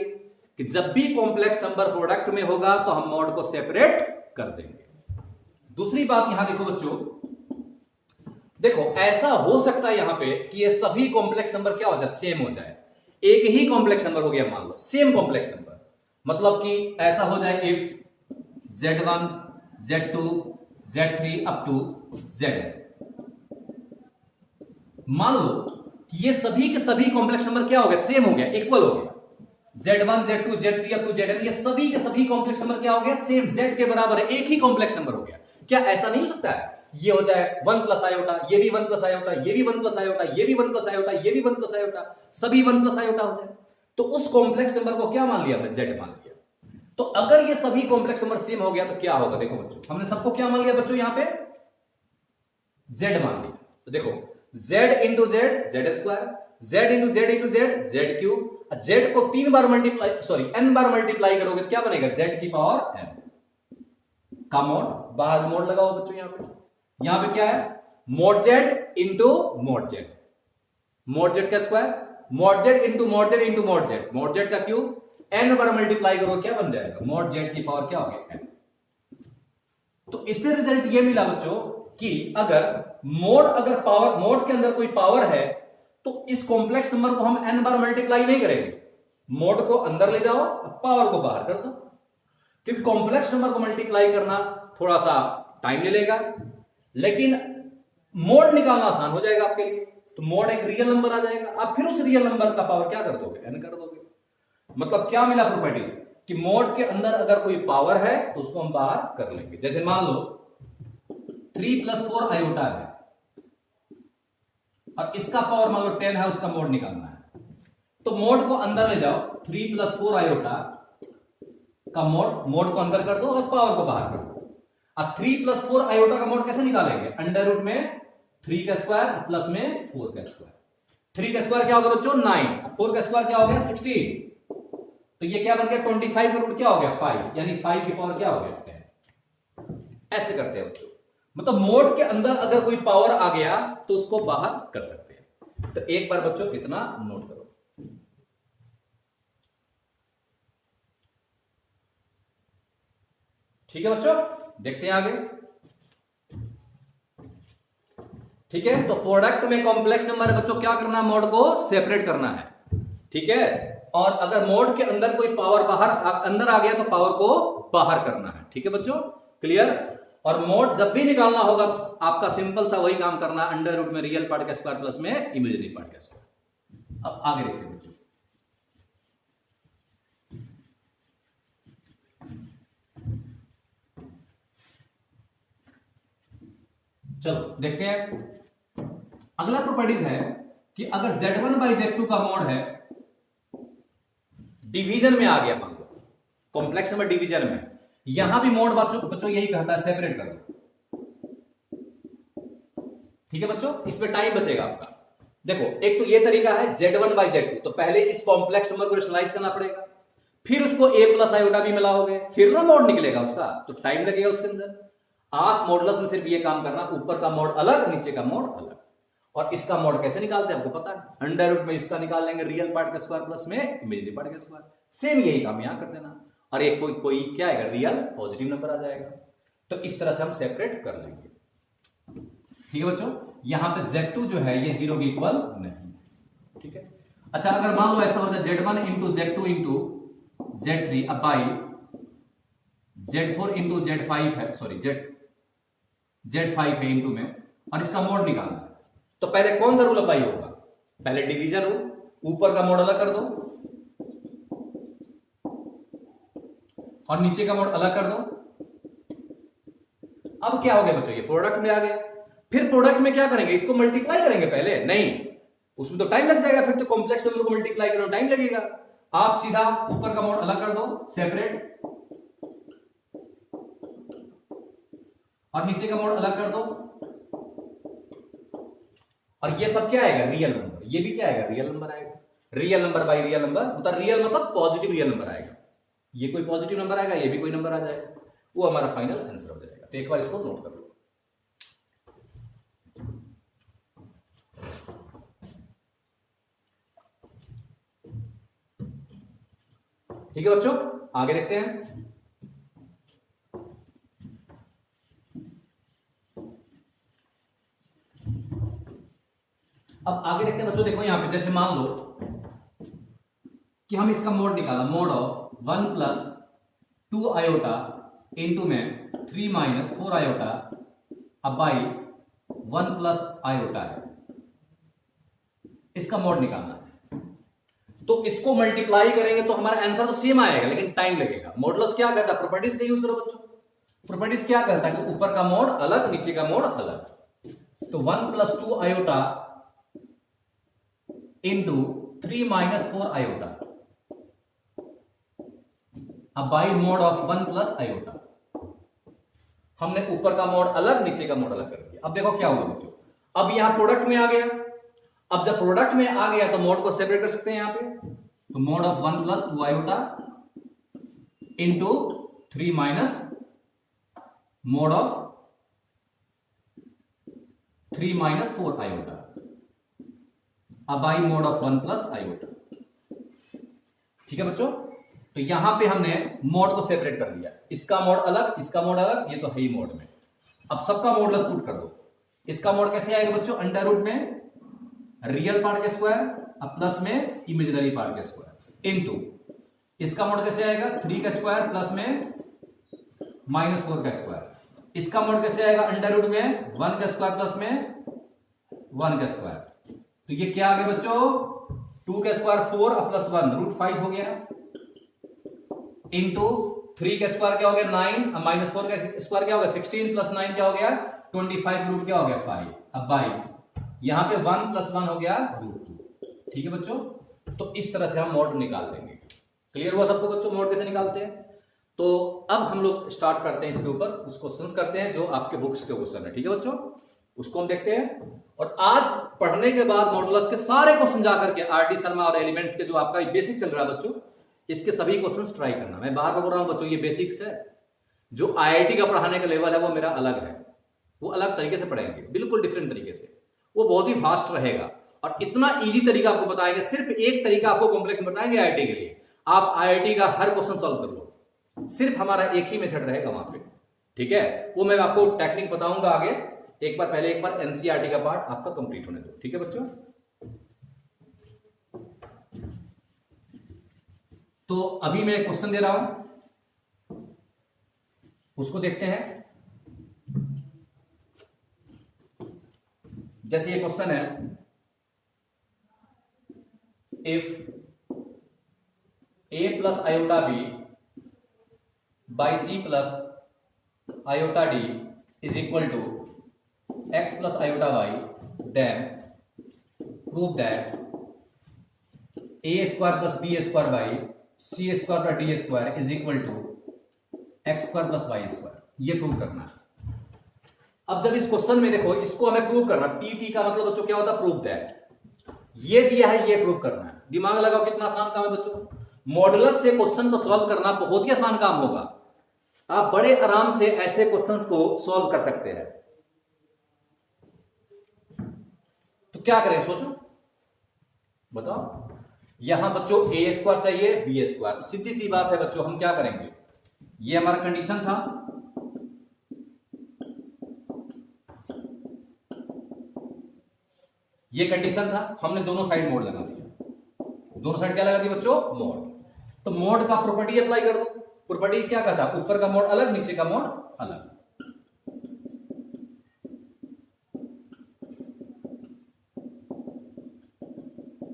कि जब भी कॉम्प्लेक्स नंबर प्रोडक्ट में होगा तो हम मोड को सेपरेट कर देंगे। दूसरी बात यहां देखो बच्चों, देखो ऐसा हो सकता है यहां पे कि ये सभी कॉम्प्लेक्स नंबर क्या हो जाए, सेम हो जाए। एक ही कॉम्प्लेक्स नंबर हो गया मान लो, सेम कॉम्प्लेक्स नंबर, मतलब कि ऐसा हो जाए if Z1 Z2 Z3 up to Zn। मान लो कि ये सभी के सभी कॉम्प्लेक्स नंबर क्या हो गया, सेम हो गया, इक्वल हो गया। Z1 Z2 Z3 up to Zn, ये सभी के सभी कॉम्प्लेक्स नंबर क्या हो गया, सेम, Z के बराबर है, एक ही कॉम्प्लेक्स नंबर हो गया। क्या ऐसा नहीं हो सकता है, ये हो जाए 1 प्लस आयोटा, ये भी 1 प्लस आयोटा, ये भी 1 प्लस आयोटा, ये भी 1 प्लस आयोटा, ये भी 1 प्लस आयोटा, सभी 1 प्लस आयोटा हो जाए। तो उस कॉम्प्लेक्स नंबर को क्या मान लिया हमने, Z मान लिया। तो अगर ये सभी कॉम्प्लेक्स नंबर सेम हो गया तो क्या होगा, देखो बच्चों, हमने सबको क्या मान लिया बच्चों, यहां पे Z मान लिया। तो देखो Z into Z, Z square, Z into Z into Z, Z cube. Z को 3 बार मल्टीप्लाई, सॉरी n बार मल्टीप्लाई करोगे तो क्या बनेगा, Z की पावर n का मोड। बाहर मोड लगाओ बच्चों, यहां पे क्या है, mode Z into mode Z, mode Z का square, mode Z into mode Z into mode Z, mode Z का क्यूब, n बार मल्टीप्लाई करो क्या बन जाएगा, मोड Z की पावर क्या हो गया, n। तो इससे रिजल्ट ये मिला बच्चों कि अगर पावर, मोड के अंदर कोई पावर है तो इस कॉम्प्लेक्स नंबर को हम n बार मल्टीप्लाई नहीं करेंगे, मोड को अंदर ले जाओ, पावर को बाहर कर दो। क्योंकि कॉम्प्लेक्स नंबर को मल्टीप्लाई करना थोड़ा सा टाइम ले लेगा, लेकिन मोड निकालना आसान हो जाएगा आपके लिए। तो मोड एक रियल नंबर आ जाएगा, आप फिर उस रियल नंबर का पावर क्या कर दोगे, n कर दोगे। मतलब क्या मिला प्रॉपर्टीज, कि मोड के अंदर अगर कोई पावर है तो उसको हम बाहर कर लेंगे। जैसे मान लो 3 प्लस 4 आयोटा है और इसका पावर मान लो 10 है, उसका मोड निकालना है। तो मोड को अंदर ले जाओ, 3 प्लस 4 आयोटा का मोड को अंदर कर दो और पावर को बाहर कर दो। अब 3 प्लस 4 आयोटा का मोड कैसे निकालेंगे, अंडर रूट में 3 का स्क्वायर प्लस में 4 का स्क्वायर। 3 का स्क्वायर क्या होगा बच्चों, 9, 4 का स्क्वायर क्या हो गया, 16। तो ये क्या बन गया, 25 का रूट क्या हो गया, 5, यानी 5 की पावर क्या हो गया, 10। ऐसे करते हैं बच्चों, मतलब मोड के अंदर अगर कोई पावर आ गया तो उसको बाहर कर सकते हैं। तो एक बार बच्चों इतना नोट करो। ठीक है बच्चों, देखते हैं आगे। ठीक है, तो प्रोडक्ट में कॉम्प्लेक्स नंबर है बच्चों, क्या करना है, मोड को सेपरेट करना है। ठीक है, और अगर मोड के अंदर कोई पावर बाहर अंदर आ गया तो पावर को बाहर करना है। ठीक है बच्चों, क्लियर। और मोड जब भी निकालना होगा तो आपका सिंपल सा वही काम करना, अंडर रूट में रियल पार्ट का स्क्वायर प्लस में इमेजिनरी पार्ट का स्क्वायर। अब आगे देखते हैं बच्चों, चलो देखते हैं। अगला प्रॉपर्टीज है कि अगर Z1 बाई Z2 का मोड है, डिवीजन में आ गया, मान लो कॉम्प्लेक्स नंबर डिवीजन में, यहां भी मोड बच्चों यही कहता है सेपरेट कर दो। ठीक है बच्चों, इसमें टाइम बचेगा आपका। देखो एक तो ये तरीका है Z1 बाई Z2, तो पहले इस कॉम्प्लेक्स नंबर को रेशनलाइज करना पड़ेगा, फिर उसको a प्लस आयोटा भी मिलाओगे, फिर ना मोड निकलेगा उसका, तो टाइम लगेगा उसके अंदर। आप मॉडुलस में सिर्फ ये काम करना, ऊपर का मोड अलग, नीचे का मोड अलग। और इसका मोड कैसे निकालते हैं आपको पता है, अंडर रूट में इसका निकाल लेंगे रियल पार्ट का स्क्वायर प्लस में इमेजिनरी पार्ट का स्क्वायर। सेम यही काम यहां कर देना, और एक कोई क्या आएगा, रियल पॉजिटिव नंबर आ जाएगा। तो इस तरह से हम सेपरेट कर लेंगे। ठीक है बच्चों, यहां पे Z2 जो है ये 0 के इक्वल नहीं। ठीक है, अच्छा अगर मान लो ऐसा होता है Z1 into Z2 into Z3 अब बाई Z4 इंटू Z5 है, सॉरी Z5 है इंटू में, और इसका मोड निकालना है, तो पहले कौन सा रूल अप्लाई होगा, पहले डिवीजन रूल, ऊपर का मोड अलग कर दो और नीचे का मोड अलग कर दो। अब क्या हो गया बच्चों, ये प्रोडक्ट में आ गया। फिर प्रोडक्ट में क्या करेंगे, इसको मल्टीप्लाई करेंगे पहले, नहीं उसमें तो टाइम लग जाएगा, फिर तो कॉम्प्लेक्स नंबर को मल्टीप्लाई करने में टाइम लगेगा। आप सीधा ऊपर का मोड अलग कर दो सेपरेट, और नीचे का मोड अलग कर दो, और ये सब क्या आएगा, रियल नंबर। ये भी क्या आएगा, रियल नंबर आएगा। Real number by real number, मतलब रियल मतलब पॉजिटिव रियल नंबर आएगा। ये कोई पॉजिटिव नंबर आएगा, ये भी कोई नंबर आ जाएगा, वो हमारा फाइनल आंसर हो जाएगा। तो एक बार इसको नोट कर लो। ठीक है बच्चों, आगे देखते हैं। अब आगे देखते हैं बच्चों, देखो यहां पे जैसे मान लो कि हम इसका मोड निकाला, mode of 1 plus 2 iota into में 3 माइनस 4 आयोटा अब बाई 1 प्लस आयोटा है, इसका मोड निकालना है। तो इसको मल्टीप्लाई करेंगे तो हमारा आंसर तो सेम आएगा, लेकिन टाइम लगेगा। मॉडुलस क्या करता है, प्रॉपर्टीज का यूज करो बच्चों। प्रॉपर्टीज क्या करता है कि ऊपर का मोड अलग, नीचे का मोड अलग। तो 1 plus 2 iota into 3 minus 4 iota अब by mod of 1 plus iota. हमने ऊपर का मोड अलग, नीचे का मोड अलग कर दिया। अब देखो क्या होगा बच्चों, अब यहां प्रोडक्ट में आ गया। अब जब प्रोडक्ट में आ गया तो मोड को सेपरेट कर सकते हैं यहां पे, तो mod of 1 plus 2 iota into 3 minus mod of 3 minus 4 iota अब by mod of 1 plus iota. ठीक है बच्चों, तो यहां पे हमने मोड को सेपरेट कर दिया, इसका मोड अलग, इसका मोड अलग, ये तो है ही मोड में। अब सबका मॉडुलस पुट कर दो। इसका मोड कैसे आएगा बच्चों, अंडर रूट में रियल पार्ट के स्क्वायर अब प्लस में इमेजिनरी पार्ट के स्क्वायर इनटू, इसका मोड कैसे आएगा 3 का स्क्वायर प्लस में माइनस 4 का स्क्वायर। इसका मोड कैसे आएगा अंडर रूट में 1 का स्क्वायर प्लस में 1 का स्क्वायर। तो ये क्या आ गया बच्चों, 2 का स्क्वायर 4 अब प्लस 1 रूट 5 हो गया, इंटू 3 का स्क्वायर क्या हो गया 9 अब माइनस 4 का स्क्वायर क्या हो गया 16 प्लस 9 क्या हो गया 25 रूट क्या हो गया 5। अब बाई यहां पे 1 प्लस 1 हो गया रूट 2। ठीक है बच्चों, तो इस तरह से हम मोड निकाल देंगे। क्लियर हुआ सबको बच्चों मोड कैसे निकालते हैं। तो अब हम लोग स्टार्ट करते हैं इसके ऊपर, उस क्वेश्चंस करते हैं जो आपके बुक्स के क्वेश्चन है। ठीक है बच्चों, उसको हम देखते हैं। और आज पढ़ने के बाद मॉडुलस के सारे क्वेश्चन जाकर के आरडी शर्मा और एलिमेंट्स के जो आपका बेसिक चल रहा है बच्चों, इसके सभी क्वेश्चंस ट्राई करना। मैं बार बार बोल रहा हूं बच्चों, ये बेसिक्स है। जो आईआईटी का पढ़ाने का लेवल है वो मेरा अलग है, वो अलग तरीके से पढ़ाएंगे, बिल्कुल डिफरेंट तरीके से, वो बहुत ही फास्ट रहेगा। और इतना इजी तरीका आपको बताएंगे, सिर्फ एक तरीका आपको कॉम्प्लेक्स बताएंगे आईआईटी के लिए। आप आईआईटी का हर क्वेश्चन सॉल्व कर लो, सिर्फ हमारा एक ही मेथड रहेगा वहां पे। ठीक है, वो मैं आपको टेक्निक बताऊंगा आगे। एक बार पहले एक बार एनसीईआरटी का पार्ट आपका कंप्लीट होने दो। ठीक है बच्चों, तो अभी मैं क्वेश्चन दे रहा हूं, उसको देखते हैं। जैसे ये क्वेश्चन है, if a plus iota B by C plus iota d is equal to x plus iota y, then prove that a square plus B square by C square plus D square is equal to x square plus Y square. ये prove करना है। अब जब इस question में देखो, इसको हमें प्रूव करना, पीटी का मतलब बच्चों क्या होता है, प्रूव दैट। ये दिया है, ये प्रूव करना है। दिमाग लगाओ, कितना आसान काम है बच्चों। मॉडुलस से क्वेश्चन को सॉल्व करना बहुत ही आसान काम होगा। आप बड़े आराम से ऐसे क्वेश्चंस को सॉल्व कर सकते हैं। तो क्या करें, सोचो, बताओ। यहां बच्चों ए स्क्वायर चाहिए, बी स्क्वायर। तो सीधी सी बात है बच्चों, हम क्या करेंगे, ये हमारा कंडीशन था, ये कंडीशन था, हमने दोनों साइड मोड लगा दिया। दोनों साइड क्या लगा दी बच्चों, मोड। तो मोड का प्रॉपर्टी अप्लाई कर दो। प्रॉपर्टी क्या कहता है, ऊपर का मोड अलग, नीचे का मोड अलग।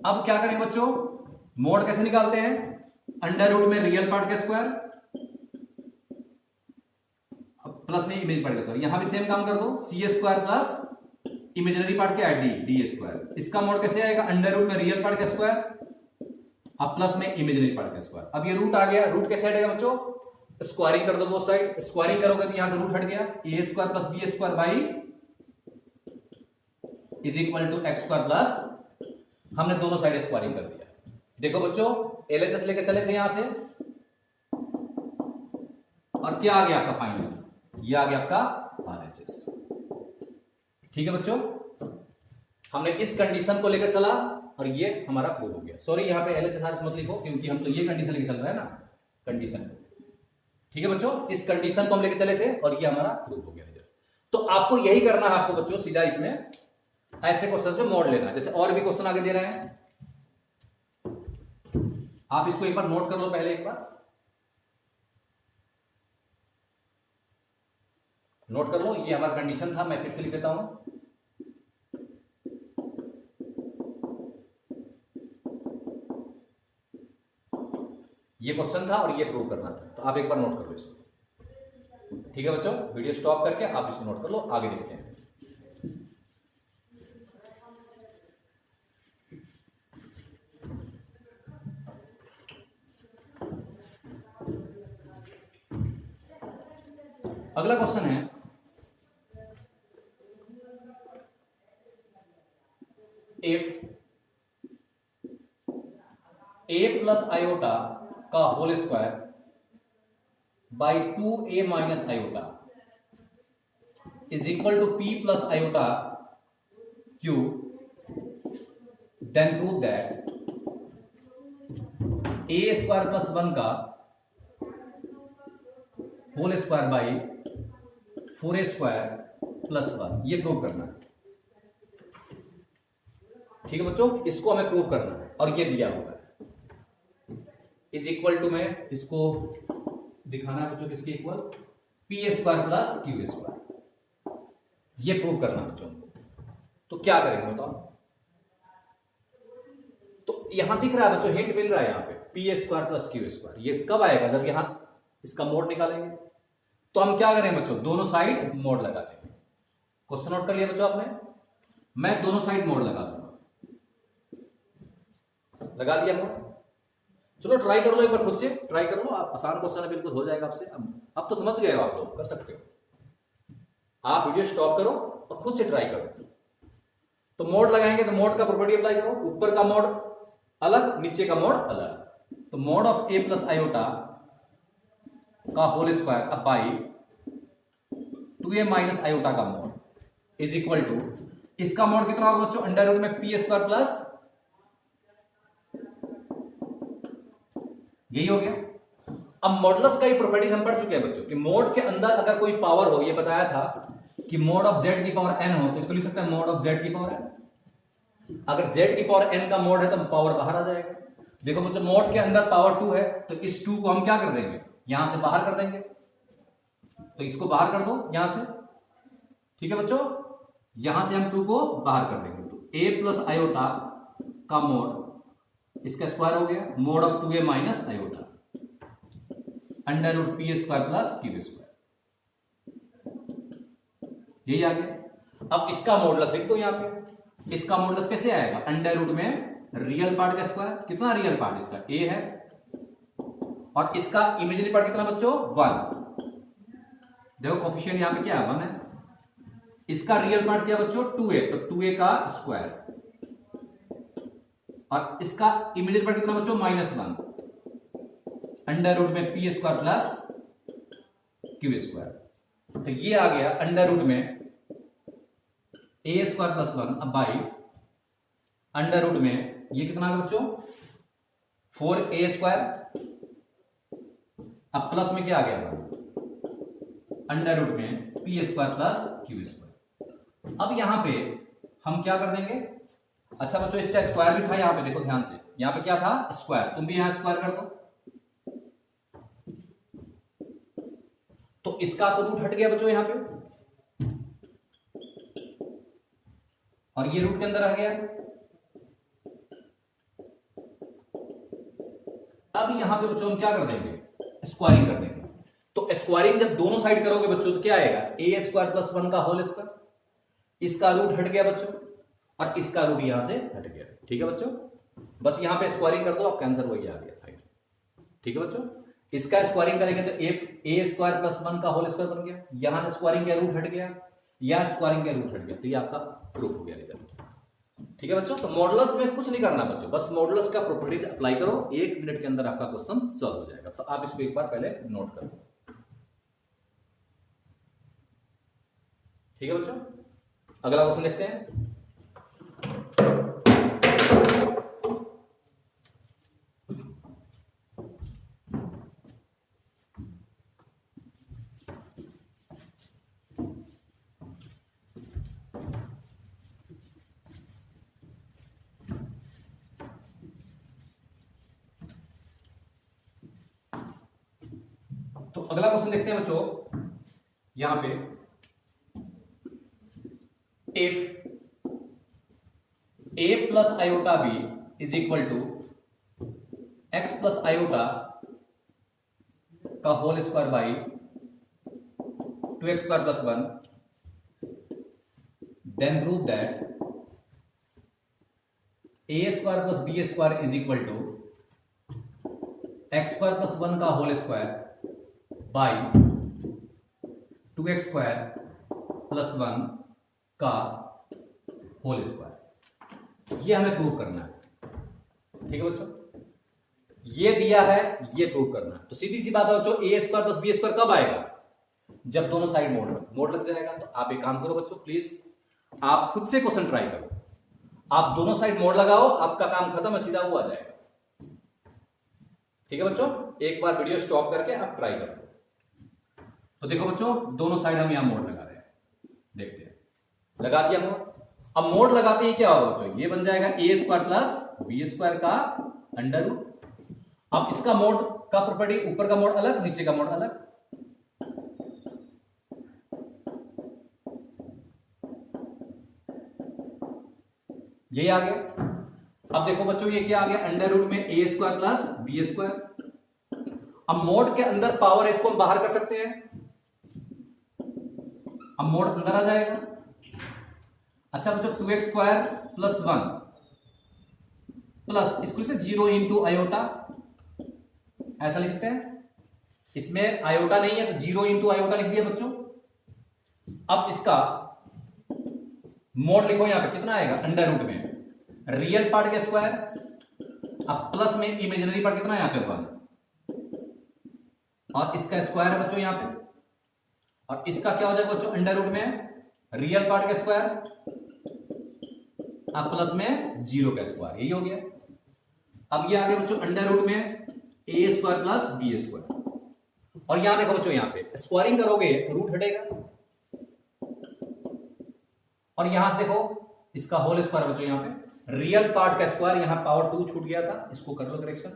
अब क्या करेंगे बच्चों, मोड कैसे निकालते हैं, अंडर रूट में रियल पार्ट का स्क्वायर प्लस में इमेज पार्ट का स्क्वायर। यहां भी सेम काम कर दो, सी स्क्वायर प्लस इमेजिनरी पार्ट क्या है, डी, डी स्क्वायर। इसका मोड कैसे आएगा, अंडर रूट में रियल पार्ट का स्क्वायर अब प्लस में इमेजिनरी पार्ट का स्क्वायर। अब ये रूट आ गया, रूट कैसे हटेगा बच्चों, स्क्वायरिंग कर दो बोथ साइड। स्क्वायरिंग करोगे तो यहां से रूट हट गया, A square plus B square by is equal to x square plus, हमने दोनों साइड स्क्वायरिंग कर दिया। देखो बच्चों, एलएचएस लेके चले थे यहां से, और क्या आ गया आपका फाइनल, ये आ गया आपका आरएचएस। ठीक है बच्चों, हमने इस कंडीशन को लेकर चला और ये हमारा प्रूव हो गया। सॉरी, यहां पे एलएचएस मत लिखो, क्योंकि हम तो ये कंडीशन लेके चल रहे हैं ना, कंडीशन। ठीक है बच्चों, इस कंडीशन को हम लेके चले थे और ये हमारा प्रूव हो गया। तो आपको यही करना है, आपको बच्चों सीधा इसमें ऐसे क्वेश्चन में मोड लेना। जैसे और भी क्वेश्चन आगे दे रहे हैं, आप इसको एक बार नोट कर लो, पहले एक बार नोट कर लो। ये हमारा कंडीशन था, मैं फिर से लिख देता हूं। ये क्वेश्चन था और ये प्रूव करना था, तो आप एक बार नोट कर लो इसको। ठीक है बच्चों, वीडियो स्टॉप करके आप इसको नोट कर लो, आगे देखते हैं। अगला क्वेश्चन है, इफ ए प्लस आयोटा का whole square by 2a minus iota is equal to p plus iota q, then prove that a square plus 1 का whole square by 4a square plus 1। ये prove करना है। ठीक है बच्चों, इसको हमें प्रूव करना है और ये दिया हुआ है। इज इक्वल टू में इसको दिखाना है बच्चों, किसके equal, P square plus q square. ये प्रूव करना है बच्चों। तो क्या करेंगे बताओ। तो यहां दिख रहा है बच्चों, हिंट मिल रहा है यहां पे, P square plus q square. ये कब आएगा, जब यहां इसका मोड निकालेंगे। तो हम क्या करें बच्चों, दोनों साइड मोड लगा देंगे। क्वेश्चन नोट कर लिया बच्चों आपने, मैं दोनों साइड मोड लगा दूंगा। लगा दिया मोड। चलो ट्राई कर लो एक बार, खुद से ट्राई कर लो आप, आसान क्वेश्चन है, बिल्कुल हो जाएगा आपसे। अब तो समझ गए हो आप लोग, कर सकते हो। आप वीडियो स्टॉप करो और खुद से ट्राई करो। तो मोड लगाएंगे तो मोड का प्रॉपर्टी अप्लाई करो, ऊपर का मोड अलग, नीचे का मोड अलग। तो mod of A plus iota का होल स्क्वायर अब बाई 2a माइनस आयोटा का मोड इज इक्वल टू, इसका मोड कितना होगा बच्चों, अंडर रूट में पी स्क्वायर प्लस, यही हो गया। अब मॉडुलस का ही प्रॉपर्टीज हम पढ़ चुके हैं बच्चों कि मोड के अंदर अगर कोई पावर हो, ये बताया था कि मोड ऑफ z की पावर n हो, तो इसको लिख सकते हैं मोड ऑफ z की पावर n। अगर z की पावर n का मोड है तो पावर बाहर आ जाएगा। देखो बच्चों, मोड के अंदर पावर 2 है, तो इस 2 को हम क्या कर देंगे, यहां से बाहर कर देंगे। तो इसको बाहर कर दो यहां से। ठीक है बच्चों, यहां से हम 2 को बाहर कर देंगे, तो a प्लस आयोटा का मोड इसका स्क्वायर हो गया, mod of 2a minus iota under root p square plus q square, यही आ गया। अब इसका मॉडुलस लिख दो यहां पे। इसका मॉडुलस कैसे आएगा, अंडर रूट में रियल पार्ट का स्क्वायर, कितना रियल पार्ट इसका a है, और इसका इमेजिनरी पार्ट कितना बच्चों 1। देखो कोफिशिएंट यहां पे क्या है 1 है। इसका रियल पार्ट क्या बच्चों 2a, तो 2a का स्क्वायर, और इसका इमेजिनरी पार्ट कितना बच्चों -1 अंडर रूट में P square plus q square. तो ये आ गया अंडर रूट में ए स्क्वायर प्लस 1 अब बाई अंडर रूट में ये कितना है बच्चों 4a स्क्वायर, अब प्लस में क्या आ गया अंडर रूट में P square plus q square. अब यहां पे हम क्या कर देंगे, अच्छा बच्चों इसका स्क्वायर भी था यहां पे, देखो ध्यान से, यहां पे क्या था स्क्वायर, तुम भी यहां स्क्वायर कर दो, तो इसका तो रूट हट गया बच्चों यहां पे, और ये रूट के अंदर आ गया। अब यहां पे बच्चों हम क्या कर देंगे स्क्वायरिंग कर देंगे, तो स्क्वायरिंग जब दोनों साइड करोगे बच्चों तो क्या आएगा ए स्क्वायर प्लस 1 का होल स्क्वायर, इसका रूट हट गया बच्चों और इसका रूट यहां से हट गया, ठीक है बच्चों। बस यहां पे स्क्वायरिंग कर दो, आप आंसर वही आ गया, ठीक है बच्चों। इसका स्क्वायरिंग करेंगे तो ए स्क्वायर प्लस 1 का होल स्क्वायर बन गया, यहां से स्क्वायरिंग का रूट हट गया, या स्क्वायरिंग का रूट हट गया, तो ये आपका प्रूफ हो गया रिजल्ट, ठीक है बच्चों। तो मॉडुलस में कुछ नहीं करना बच्चों, बस मॉडुलस का प्रॉपर्टीज अप्लाई करो, 1 मिनट के अंदर आपका क्वेश्चन सॉल्व हो जाएगा। तो आप इसको एक बार पहले नोट कर लो, ठीक है बच्चों। अगला क्वेश्चन देखते हैं। तो अगला क्वेश्चन देखते हैं बच्चों, यहां पे if a plus iota b is equal to x plus iota का whole square by 2x square plus 1, then prove that a square plus b square is equal to x square plus 1 का whole square by 2x square plus 1 का whole square, ये हमें prove करना है, ठीक है बच्चों। ये दिया है, ये प्रूव करना है, तो सीधी सी बात है बच्चों A square plus B square कब आएगा, जब दोनों साइड मोड लग जाएगा। तो आप एक काम करो बच्चों, प्लीज आप खुद से क्वेश्चन ट्राई करो, आप दोनों साइड मोड लगाओ, आपका काम खत्म है, सीधा वो आ जाएगा, ठीक है बच्चों। एक बार वीडियो स्टॉप करके आप ट्राई करो। तो देखो बच्चों दोनों साइड हम यहां मोड लगा रहे हैं, देखते हैं, लगा दिया मोड। अब मोड लगाते ही क्या होगा बच्चों, ये बन जाएगा ए स्क्वायर प्लस बी स्क्वायर का अंडर रूट। अब इसका मोड का प्रॉपर्टी, ऊपर का मोड अलग, नीचे का मोड अलग, यही आ गया। अब देखो बच्चों ये क्या आ गया, अंडर रूट में ए स्क्वायर प्लस बी स्क्वायर। अब मोड के अंदर पावर है, इसको हम बाहर कर सकते हैं, अब मोड अंदर आ जाएगा। अच्छा बच्चों 2x स्क्वायर प्लस 1 प्लस इसको लिखते 0 इंटू आयोटा, ऐसा लिख सकते हैं, इसमें आयोटा नहीं है तो 0 इंटू आयोटा लिख दिया बच्चों। अब इसका मोड लिखो, यहां पे कितना आएगा अंडर रूट में रियल पार्ट का स्क्वायर, अब प्लस में इमेजिनरी पार्ट कितना है यहां पे 1, और इसका स्क्वायर है बच्चों यहां पे, और इसका क्या हो जाएगा बच्चों अंडर रूट में रियल पार्ट का स्क्वायर, अब प्लस में 0 का स्क्वायर, यही हो गया। अब ये आ गया बच्चों अंडर रूट में ए स्क्वायर प्लस बी स्क्वायर, और यहां देखो बच्चों यहां पे स्क्वायरिंग करोगे तो रूट हटेगा, और यहां से देखो इसका होल स्क्वायर बच्चों, यहां पे रियल पार्ट का स्क्वायर, यहां पावर 2 छूट गया था, इसको कर लो करेक्शन,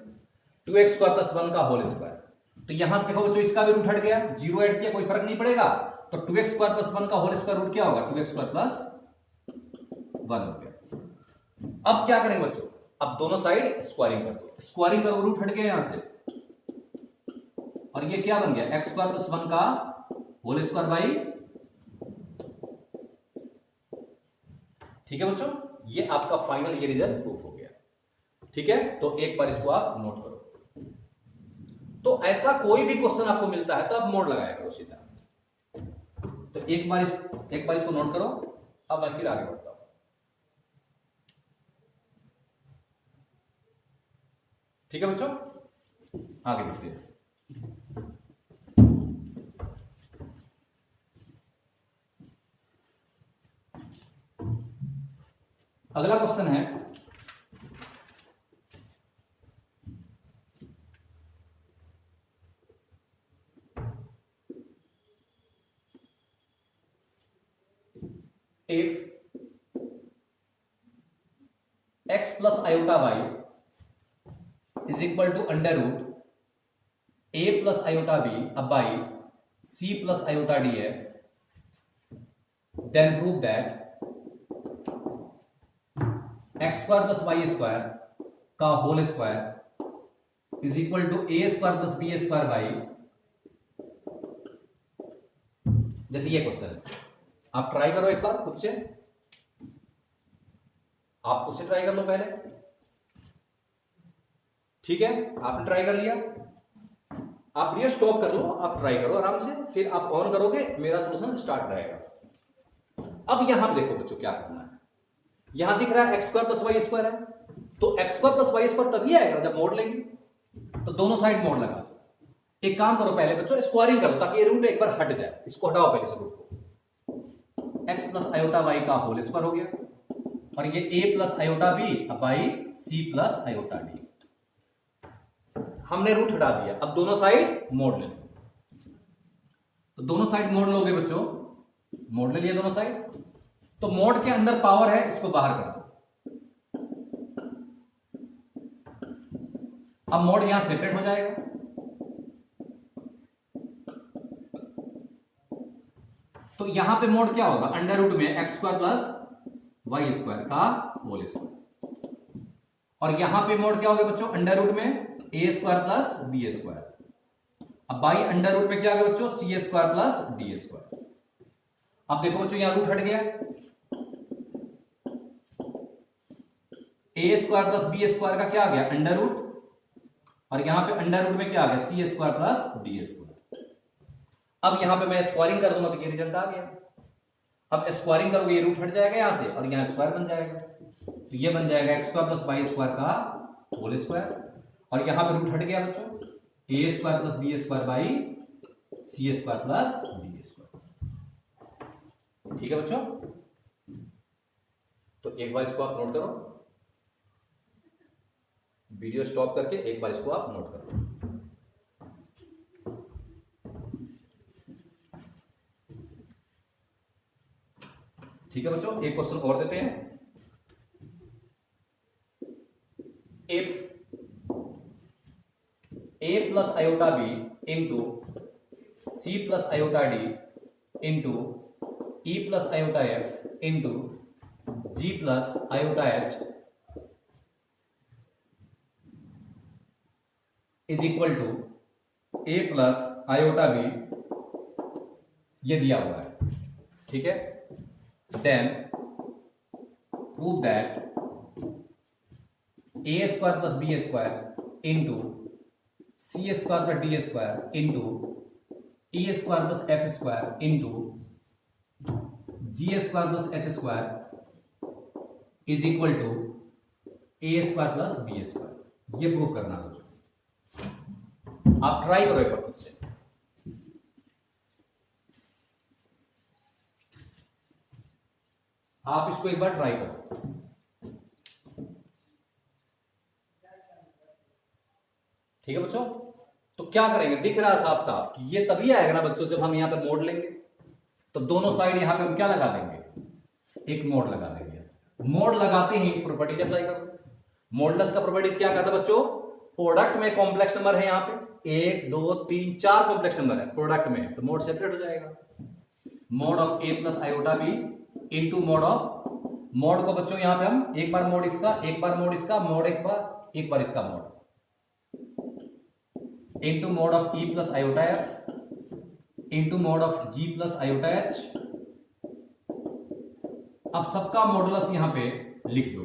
2x स्क्वायर प्लस 1 का होल स्क्वायर। तो यहां से देखो बच्चों इसका भी रूट हट गया, 0 ऐड किया कोई फर्क नहीं पड़ेगा, तो 2x स्क्वायर प्लस 1 का होल स्क्वायर रूट क्या होगा 2x स्क्वायर प्लस 1 हो गया। अब क्या करेंगे बच्चों, अब दोनों साइड स्क्वायरिंग कर दो, स्क्वायरिंग करो, रूट हट गया यहां से, और ये क्या बन गया x स्क्वायर प्लस 1 का होल स्क्वायर बाई, ठीक है बच्चों, ये आपका फाइनल ये रिजल्ट प्रूफ हो गया। ठीक है, तो एक बार इसको आप नोट करो। तो ऐसा कोई भी क्वेश्चन आपको मिलता है तो आप मोड लगाया करो सीधा। तो एक बार इसको नोट करो। अब मैं फिर आगे बढ़ता हूं। ठीक है बच्चों, आगे देखते हैं। अगला क्वेश्चन है if x plus iota y is equal to under root a plus iota b by c plus iota df, then prove that x square plus y square का whole square is equal to a square plus b square by, जैसे ये question आप try करो एक बार खुद से, आप खुद से ट्राई कर लो पहले। ठीक है, आपने ट्राई कर लिया, आप ये स्टॉप कर लो, आप ट्राई करो आराम से, फिर आप ऑन करोगे, मेरा सॉल्यूशन स्टार्ट रहेगा। अब यहां देखो बच्चों क्या करना है, यहां दिख रहा है x square plus Y square है, तो x square plus Y square तभी आएगा जब मोड लेंगे, तो दोनों साइड मोड लगा। एक काम करो पहले बच्चों, स्क्वायरिंग करो ताकि ये रूट एक बार हट जाए, इसको हटाओ पहले से रूट को। एक्स प्लस आयोटा वाई का होल स्क्वायर हो गया, और ये A plus iota B by C plus iota D, हमने रूट हटा दिया। अब दोनों साइड मोड ले लो, तो दोनों साइड मोड लोगे बच्चों, मोड ले लिया दोनों साइड, तो मोड के अंदर पावर है, इसको बाहर कर दो। अब मोड यहां सेपरेट हो जाएगा, तो यहां पे मोड क्या होगा, अंडर रूट में x square plus Y square का होल स्क्वायर, और यहां पे मोड क्या होगा बच्चों, अंडर रूट में ए स्क्वायर प्लस बी स्क्वायर, अब बाई अंडर रूट में क्या होगा बच्चों, सी स्क्वायर प्लस डी स्क्वायर। अब देखो बच्चों यहां रूट हट गया, A square plus B square का क्या आ गया अंडर रूट, और यहां पे अंडर रूट में क्या आ गया सी स्क्वायर प्लस डी स्क्वायर। अब यहां पे मैं स्क्वायरिंग कर दूंगा तो ये रिजल्ट आ गया। अब स्क्वायरिंग करोगे ये रूट हट जाएगा यहां से, और यहां स्क्वायर बन जाएगा, तो ये बन जाएगा X square plus Y square का होल स्क्वायर, और यहां पे रूट हट गया बच्चों, A square plus B square by C square plus D square. ठीक है बच्चों, तो एक बार इसको आप नोट करो, वीडियो स्टॉप करके एक बार इसको आप नोट करो। ठीक है बच्चों, एक क्वेश्चन और देते हैं। If a plus iota b into c plus iota d into e plus iota f into g plus iota h is equal to a plus iota b, ये दिया हुआ है। ठीक है, then prove that a square plus b square into c square plus d square into e square plus f square into g square plus h square is equal to a square plus b square। ये prove करना है, आप try करो एक बार खुद से। आप इसको एक बार ट्राई करो। ठीक है बच्चों, तो क्या करेंगे, दिख रहा है साफ साफ कि ये तभी आएगा ना बच्चों जब हम यहां पे मोड लेंगे, तो दोनों साइड यहां पे हम क्या लगा देंगे, एक मोड लगा देंगे। मोड लगाते ही प्रॉपर्टीज अप्लाई करो। मॉडुलस का प्रॉपर्टीज क्या कहता है बच्चों, प्रोडक्ट में कॉम्प्लेक्स नंबर है, यहां पे 1 2 3 4 कॉम्प्लेक्स नंबर है प्रोडक्ट में, तो मोड सेपरेट हो जाएगा। Mod of a plus iota b into mod of mod को बच्चों यहां पे हम एक बार मोड इसका, एक बार मोड इसका, मोड एक बार इसका mod, into mod of e plus iota f into mod of g plus iota h. अब सबका मॉडुलस यहां पे लिख दो।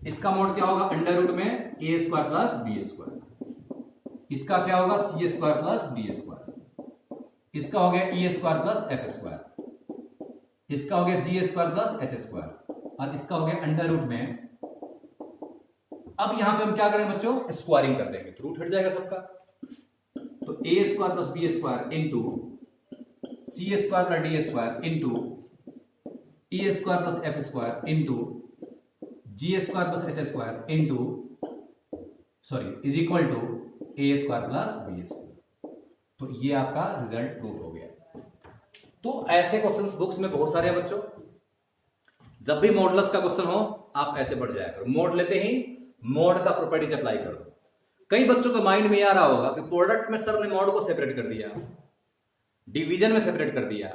इसका मोड क्या होगा, अंडर रूट में ए स्क्वायर प्लस बी स्क्वायर। इसका क्या होगा, सी स्क्वायर प्लस डी स्क्वायर। इसका हो गया ई स्क्वायर प्लस एफ स्क्वायर। इसका हो गया जी स्क्वायर प्लस एच स्क्वायर। और इसका हो गया अंडर रूट में। अब यहां पे हम क्या करें बच्चों, स्क्वायरिंग कर देंगे, तो रूट हट जाएगा सबका। तो A square plus B square into C square plus D square into E square plus F square into G square plus H square into is equal to A square plus B square. तो ये आपका result prove हो गया। तो ऐसे questions books में बहुत सारे हैं बच्चों। जब भी मॉडुलस का क्वेश्चन हो आप ऐसे बढ़ जाया करो, मोड लेते ही मोड का प्रॉपर्टीज अप्लाई कर दो। कई बच्चों के माइंड में आ रहा होगा कि प्रोडक्ट में सर ने मोड को सेपरेट कर दिया, डिवीजन में सेपरेट कर दिया,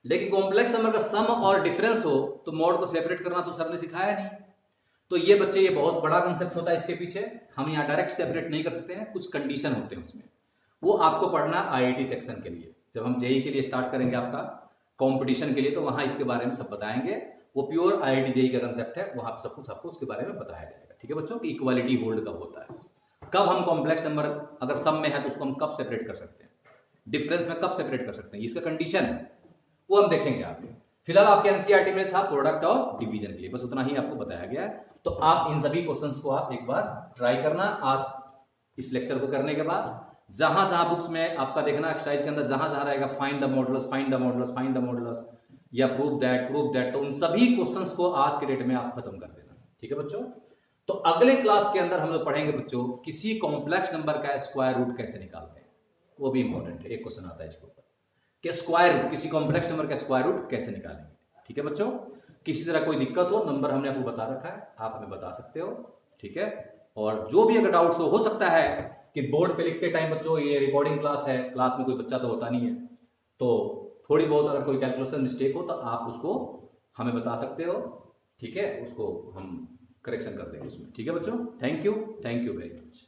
लेकिन कॉम्प्लेक्स नंबर का सम और डिफरेंस हो तो मोड को सेपरेट करना तो सर ने सिखाया नहीं। तो ये बच्चे, ये बहुत बड़ा कंसेप्ट होता है इसके पीछे। हम यहाँ डायरेक्ट सेपरेट नहीं कर सकते हैं, कुछ कंडीशन होते हैं उसमें, वो आपको पढ़ना आईआईटी सेक्शन के लिए। जब हम जेई के लिए स्टार्ट करेंगे आपका कंपटीशन के लिए, तो वहां इसके बारे में सब बताएंगे। वो प्योर आईआईटी जेई का कंसेप्ट है, वहां सब कुछ आपको उसके बारे में बताया जाएगा। ठीक है बच्चों, कि इक्वालिटी होल्ड कब होता है, कब हम कॉम्प्लेक्स नंबर अगर सम में है तो उसको हम कब सेपरेट कर सकते हैं, डिफरेंस में कब सेपरेट कर सकते हैं, इसका कंडीशन है वो हम देखेंगे आगे। फिलहाल आपके एनसीईआरटी में था प्रोडक्ट और डिवीजन के लिए, बस उतना ही आपको बताया गया है। तो आप इन सभी क्वेश्चंस को आप एक बार ट्राई करना आज इस लेक्चर को करने के बाद। जहां जहां बुक्स में आपका देखना एक्सरसाइज के अंदर जहां जहां रहेगा find the modulus, find the modulus, find the modulus या प्रूव दैट, तो उन सभी क्वेश्चंस को आज के डेट में आप खत्म कर देना। ठीक है बच्चों, तो अगले क्लास के अंदर हम लोग पढ़ेंगे बच्चों किसी कॉम्प्लेक्स नंबर का स्क्वायर रूट कैसे निकालते हैं। वो भी इंपॉर्टेंट है, एक क्वेश्चन आता है इसके ऊपर कि स्क्वायर रूट, किसी कॉम्प्लेक्स नंबर का स्क्वायर रूट कैसे निकालेंगे। ठीक है बच्चों, किसी तरह कोई दिक्कत हो नंबर हमने आपको बता रखा है, आप हमें बता सकते हो। ठीक है, और जो भी अगर डाउट्स हो सकता है कि बोर्ड पे लिखते टाइम बच्चों, ये रिकॉर्डिंग क्लास है, क्लास में कोई बच्चा तो होता नहीं है, तो थोड़ी बहुत अगर कोई कैलकुलेशन मिस्टेक हो तो आप उसको हमें बता सकते हो। ठीक है, उसको हम करेक्शन कर देंगे उसमें। ठीक है बच्चों, थैंक यू वेरी मच।